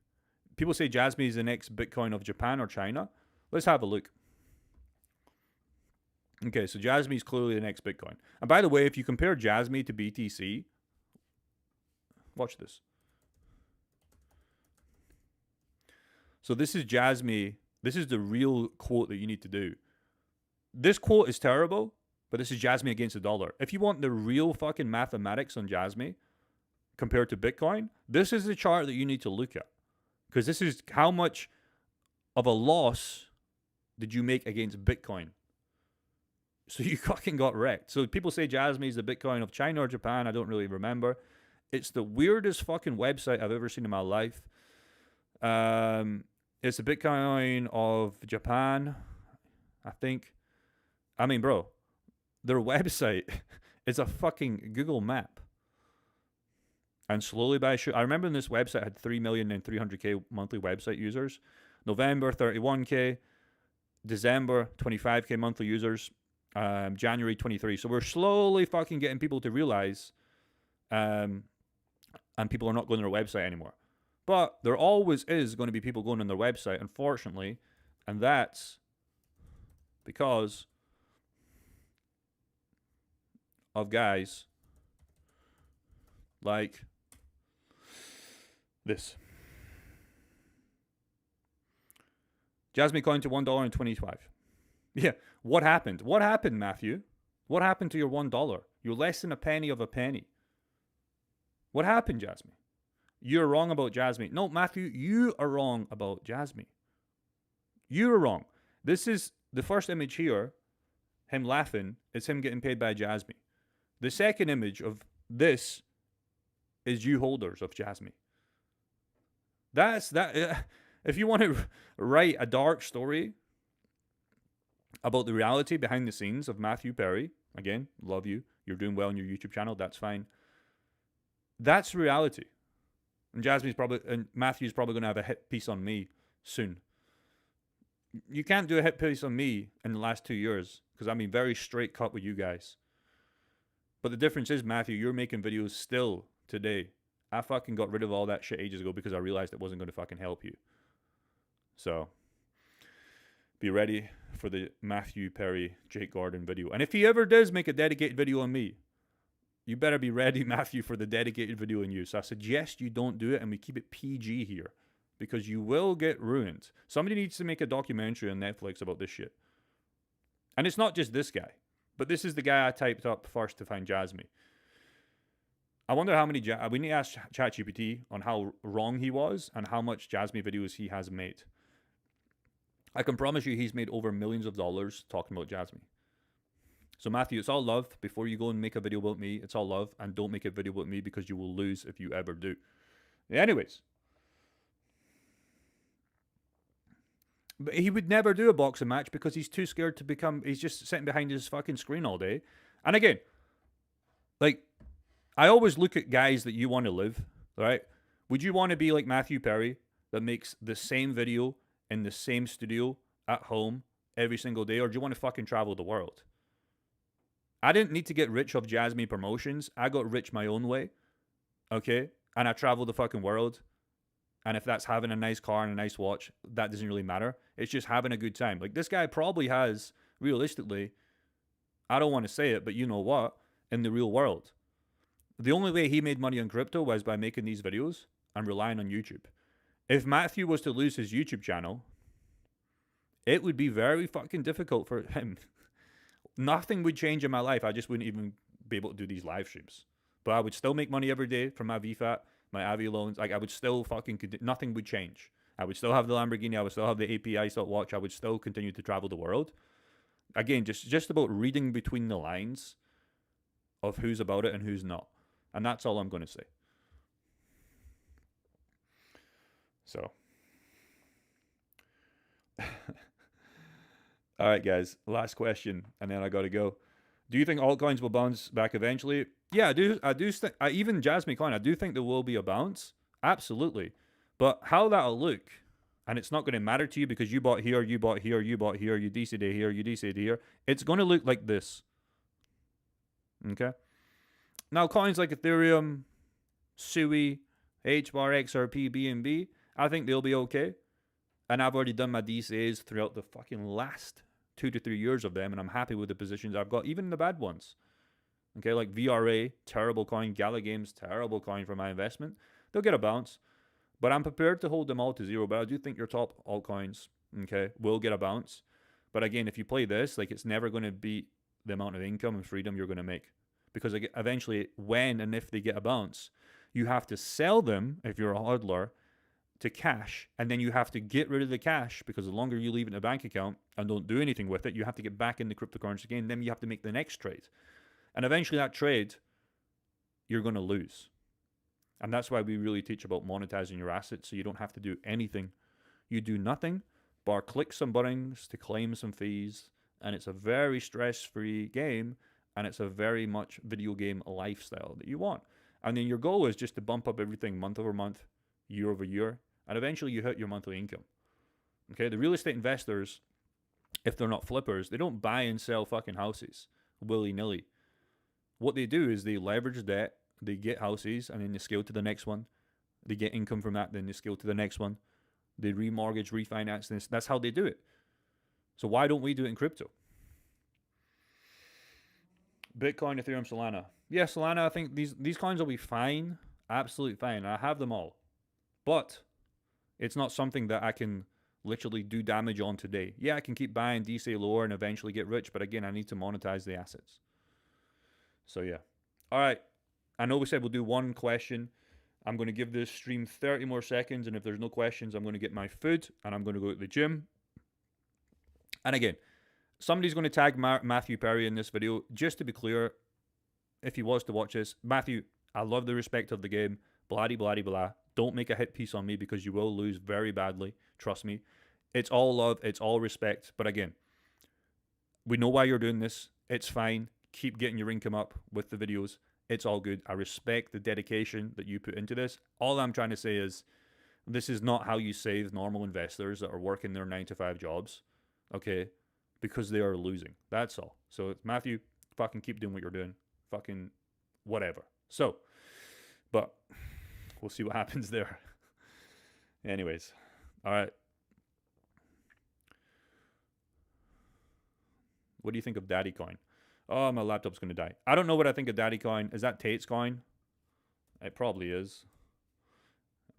People say Jasmine is the next Bitcoin of Japan or China. Let's have a look. Okay, so Jasmine is clearly the next Bitcoin. And by the way, if you compare Jasmine to BTC, watch this. So this is Jasmine. This is the real quote that you need to do. This quote is terrible, but this is Jasmine against the dollar. If you want the real fucking mathematics on Jasmine compared to Bitcoin, this is the chart that you need to look at. Because this is how much of a loss did you make against Bitcoin. So you fucking got wrecked. So people say Jasmine is the Bitcoin of China or Japan. I don't really remember. It's the weirdest fucking website I've ever seen in my life. It's the Bitcoin of Japan, I think. I mean, bro, their website is a fucking Google map. And slowly by I remember this website had 3,300,000 monthly website users. November, 31K. December, 25K monthly users. January, 23. So we're slowly fucking getting people to realize and people are not going to their website anymore. But there always is going to be people going on their website, unfortunately, and that's because of guys like this. Jasmine coin to $1 in 2025. Yeah, what happened? What happened, Matthew? What happened to your $1? You're less than a penny of a penny. What happened, Jasmine? You're wrong about Jasmine. No, Matthew, you are wrong about Jasmine. You're wrong. This is the first image here him laughing, it's him getting paid by Jasmy. The second image of this is you holders of Jasmy. That's that. If you want to write a dark story about the reality behind the scenes of Matthew Perry, again, love you. You're doing well on your YouTube channel. That's fine. That's reality. And Matthew's probably going to have a hit piece on me soon. You can't do a hit piece on me in the last 2 years because I'm being very straight cut with you guys. But the difference is, Matthew, you're making videos still today. I fucking got rid of all that shit ages ago because I realized it wasn't going to fucking help you. So, be ready for the Matthew Perry, Jake Gordon video. And if he ever does make a dedicated video on me, you better be ready, Matthew, for the dedicated video on you. So I suggest you don't do it and we keep it PG here because you will get ruined. Somebody needs to make a documentary on Netflix about this shit. And it's not just this guy, but this is the guy I typed up first to find Jasmy. I wonder how many... we need to ask ChatGPT on how wrong he was and how much Jasmy videos he has made. I can promise you he's made over millions of dollars talking about Jasmy. So Matthew, it's all love. Before you go and make a video about me, it's all love. And don't make a video about me because you will lose if you ever do. Anyways. But he would never do a boxing match because he's too scared to become... He's just sitting behind his fucking screen all day. And again, like, I always look at guys that you want to live, right? Would you want to be like Matthew Perry that makes the same video in the same studio at home every single day? Or do you want to fucking travel the world? I didn't need to get rich off Jasmy promotions. I got rich my own way. Okay? And I traveled the fucking world. And if that's having a nice car and a nice watch, that doesn't really matter. It's just having a good time. Like, this guy probably has, realistically, I don't want to say it, but you know what? In the real world. The only way he made money on crypto was by making these videos and relying on YouTube. If Matthew was to lose his YouTube channel, it would be very fucking difficult for him. Nothing would change in my life. I just wouldn't even be able to do these live streams. But I would still make money every day from my VFAT, my Avi loans. Like, I would still fucking... Nothing would change. I would still have the Lamborghini. I would still have the API watch. I would still continue to travel the world. Again, just about reading between the lines of who's about it and who's not. And that's all I'm going to say. So... All right, guys. Last question, and then I got to go. Do you think altcoins will bounce back eventually? Yeah, I do. Even Jasmy Coin, I do think there will be a bounce. Absolutely. But how that'll look, and it's not going to matter to you because you bought here, you bought here, you bought here, you DC'd here, you DC'd here. It's going to look like this. Okay? Now, coins like Ethereum, SUI, HBAR, XRP, BNB, I think they'll be okay. And I've already done my DCAs throughout the fucking last 2 to 3 years of them, and I'm happy with the positions I've got, even the bad ones. Okay, like VRA, terrible coin. Gala Games, terrible coin for my investment. They'll get a bounce, but I'm prepared to hold them all to zero. But I do think your top altcoins, okay, will get a bounce. But again, if you play this, like, it's never going to beat the amount of income and freedom you're going to make. Because eventually, when and if they get a bounce, you have to sell them, if you're a hodler, to cash, and then you have to get rid of the cash because the longer you leave it in a bank account and don't do anything with it, you have to get back in the cryptocurrency again. Then you have to make the next trade. And eventually that trade, you're going to lose. And that's why we really teach about monetizing your assets so you don't have to do anything. You do nothing but click some buttons to claim some fees, and it's a very stress-free game, and it's a very much video game lifestyle that you want. And then your goal is just to bump up everything month over month, year over year, and eventually you hit your monthly income. Okay, the real estate investors, if they're not flippers, they don't buy and sell fucking houses willy-nilly. What they do is they leverage debt, they get houses, and then they scale to the next one. They get income from that, then they scale to the next one. They remortgage, refinance this. That's how they do it. So why don't we do it in crypto? Bitcoin, Ethereum, Solana. Yeah, Solana, I think these coins will be fine. Absolutely fine. I have them all. But it's not something that I can literally do damage on today. Yeah, I can keep buying DC lower and eventually get rich, but again, I need to monetize the assets. So yeah. All right. I know we said we'll do one question. I'm going to give this stream 30 more seconds, and if there's no questions, I'm going to get my food, and I'm going to go to the gym. And again, Somebody's going to tag Matthew Perry in this video. Just to be clear, if he was to watch this, Matthew, I love the respect of the game. Blah, blah, blah. Don't make a hit piece on me because you will lose very badly. Trust me. It's all love. It's all respect. But again, we know why you're doing this. It's fine. Keep getting your income up with the videos. It's all good. I respect the dedication that you put into this. All I'm trying to say is this is not how you save normal investors that are working their 9-to-5 jobs, okay? Because they are losing. That's all. So, Matthew, fucking keep doing what you're doing. Fucking whatever. So, but we'll see what happens there. Anyways, all right. What do you think of Daddy Coin? Oh, my laptop's going to die. I don't know what I think of Daddy Coin. Is that Tate's coin? It probably is.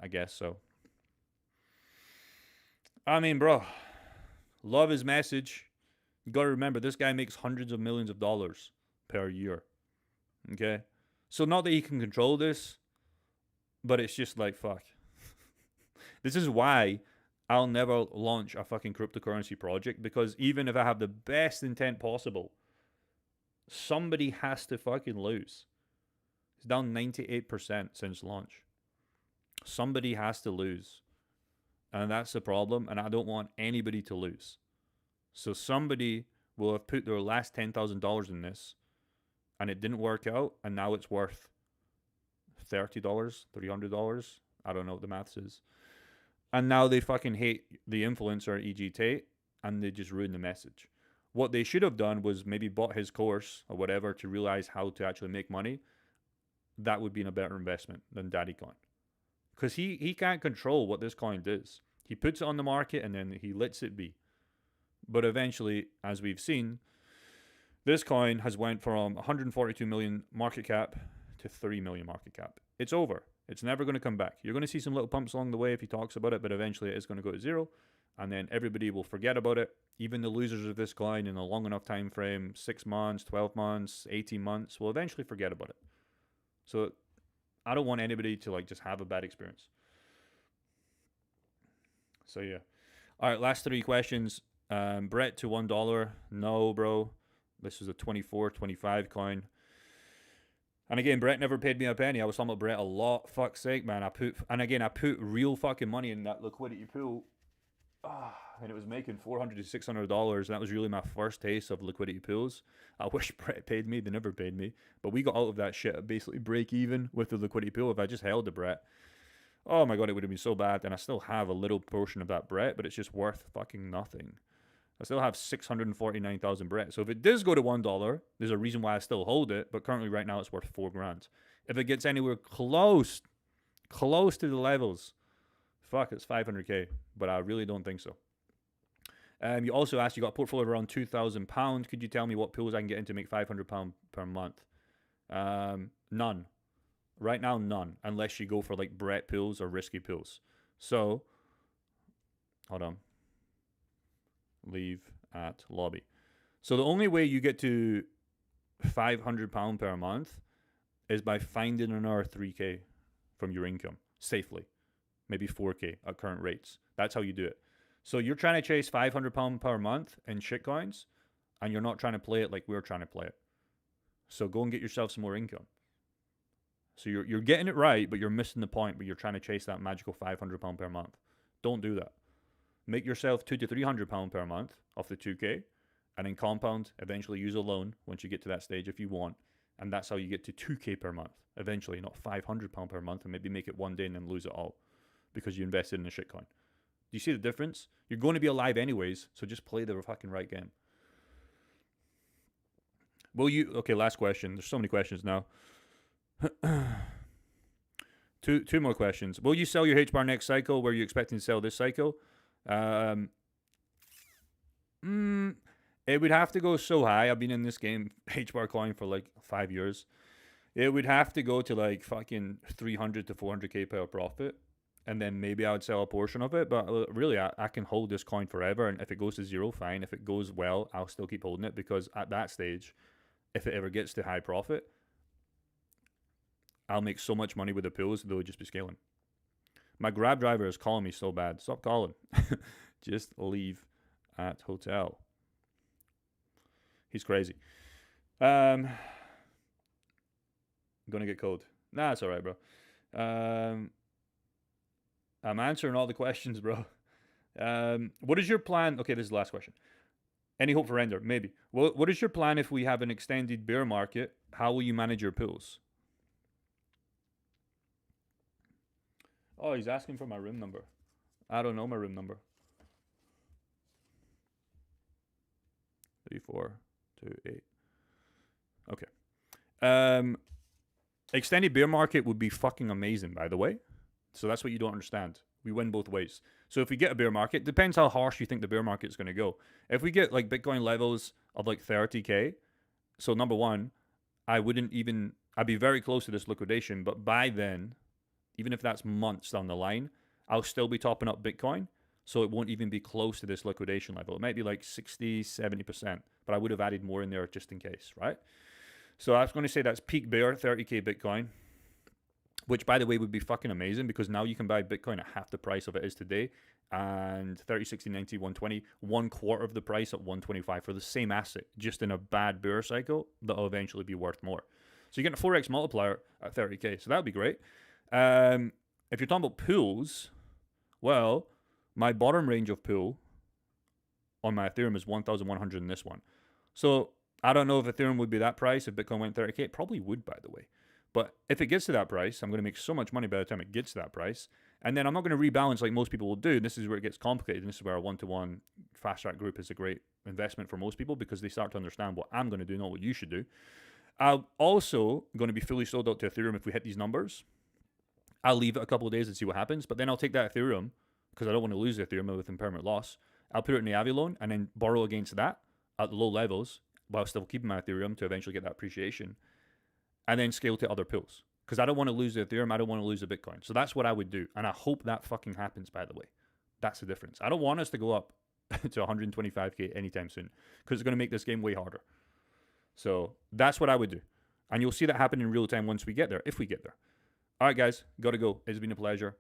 I guess so. I mean, bro, love his message. You got to remember, this guy makes hundreds of millions of dollars per year. Okay? So not that he can control this, but it's just like, fuck. This is why I'll never launch a fucking cryptocurrency project, because even if I have the best intent possible, somebody has to fucking lose. It's down 98% since launch. Somebody has to lose. And that's the problem, and I don't want anybody to lose. So somebody will have put their last $10,000 in this, and it didn't work out, and now it's worth $30, $300. I don't know what the maths is. And now they fucking hate the influencer, E.G. Tate, and they just ruin the message. What they should have done was maybe bought his course or whatever to realize how to actually make money. That would be a better investment than Daddy Coin. Because he can't control what this coin does. He puts it on the market and then he lets it be. But eventually, as we've seen, this coin has went from 142 million market cap to 3 million market cap. It's over. It's never going to come back. You're going to see some little pumps along the way if he talks about it, but eventually it is going to go to zero. And then everybody will forget about it. Even the losers of this coin in a long enough time frame, 6 months, 12 months, 18 months, will eventually forget about it. So I don't want anybody to like just have a bad experience. So yeah. All right, last 3 questions. Brett to $1. No, bro. This is a 24-25 coin. And again, Brett never paid me a penny. I was talking about Brett a lot. Fuck's sake, man. I put real fucking money in that liquidity pool. And it was making $400 to $600. And that was really my first taste of liquidity pools. I wish Brett paid me. They never paid me. But we got out of that shit at basically break even with the liquidity pool. If I just held the Brett, oh my God, it would have been so bad. And I still have a little portion of that Brett, but it's just worth fucking nothing. I still have 649,000 Brett. So if it does go to $1, there's a reason why I still hold it. But currently right now it's worth $4,000. If it gets anywhere close to the levels, fuck, it's 500k. But I really don't think so. You also asked, you got a portfolio of around £2,000. Could you tell me what pools I can get in to make £500 per month? None. Right now, none. Unless you go for like Brett pools or risky pools. So, hold on. Leave at lobby. So the only way you get to £500 per month is by finding another 3k from your income safely. Maybe 4k at current rates. That's how you do it. So you're trying to chase £500 per month in shitcoins, and you're not trying to play it like we're trying to play it. So go and get yourself some more income. So you're getting it right, but you're missing the point. But you're trying to chase that magical £500 per month. Don't do that. Make yourself £200 to £300 per month off the 2k, and then compound. Eventually use a loan once you get to that stage if you want, and that's how you get to 2k per month. Eventually, not £500 per month, and maybe make it one day and then lose it all because you invested in a shitcoin. Do you see the difference? You're going to be alive anyways, so just play the fucking right game. Okay, last question. There's so many questions now. Two more questions. Will you sell your H-bar next cycle? Were you expecting to sell this cycle? It would have to go so high. I've been in this game, H-bar coin, for like 5 years. It would have to go to like fucking 300 to 400k per profit. And then maybe I would sell a portion of it. But really, I can hold this coin forever. And if it goes to zero, fine. If it goes well, I'll still keep holding it. Because at that stage, if it ever gets to high profit, I'll make so much money with the pools, they'll just be scaling. My Grab driver is calling me so bad. Stop calling. Just leave at hotel. He's crazy. I'm gonna get cold. Nah, it's all right, bro. I'm answering all the questions, bro. What is your plan? Okay, this is the last question. Any hope for Ender? Maybe. What is your plan if we have an extended bear market? How will you manage your pools? Oh, he's asking for my room number. I don't know my room number. 3428. Okay. Extended bear market would be fucking amazing, by the way. So that's what you don't understand. We win both ways. So if we get a bear market, depends how harsh you think the bear market is going to go. If we get like Bitcoin levels of like 30K, so number one, I'd be very close to this liquidation, but by then, even if that's months down the line, I'll still be topping up Bitcoin. So it won't even be close to this liquidation level. It might be like 60, 70%, but I would have added more in there just in case, right? So I was going to say that's peak bear, 30K Bitcoin, which by the way would be fucking amazing because now you can buy Bitcoin at half the price of it is today, and 30, 60, 90, 120, 1/4 of the price at 125 for the same asset, just in a bad bear cycle that'll eventually be worth more. So you're getting a 4x multiplier at 30K, so that would be great. If you're talking about pools, well, my bottom range of pool on my Ethereum is 1,100 in this one. So I don't know if Ethereum would be that price if Bitcoin went 30K. It probably would, by the way. But if it gets to that price, I'm going to make so much money by the time it gets to that price. And then I'm not going to rebalance like most people will do. This is where it gets complicated. And this is where a one-to-one fast track group is a great investment for most people because they start to understand what I'm going to do, not what you should do. I'm also going to be fully sold out to Ethereum if we hit these numbers. I'll leave it a couple of days and see what happens. But then I'll take that Ethereum because I don't want to lose Ethereum with impermanent loss. I'll put it in the Avi loan and then borrow against that at the low levels while still keeping my Ethereum to eventually get that appreciation. And then scale to other pools. Because I don't want to lose the Ethereum, I don't want to lose the Bitcoin. So that's what I would do. And I hope that fucking happens, by the way. That's the difference. I don't want us to go up to 125K anytime soon. Because it's going to make this game way harder. So that's what I would do. And you'll see that happen in real time once we get there, if we get there. All right, guys. Got to go. It's been a pleasure.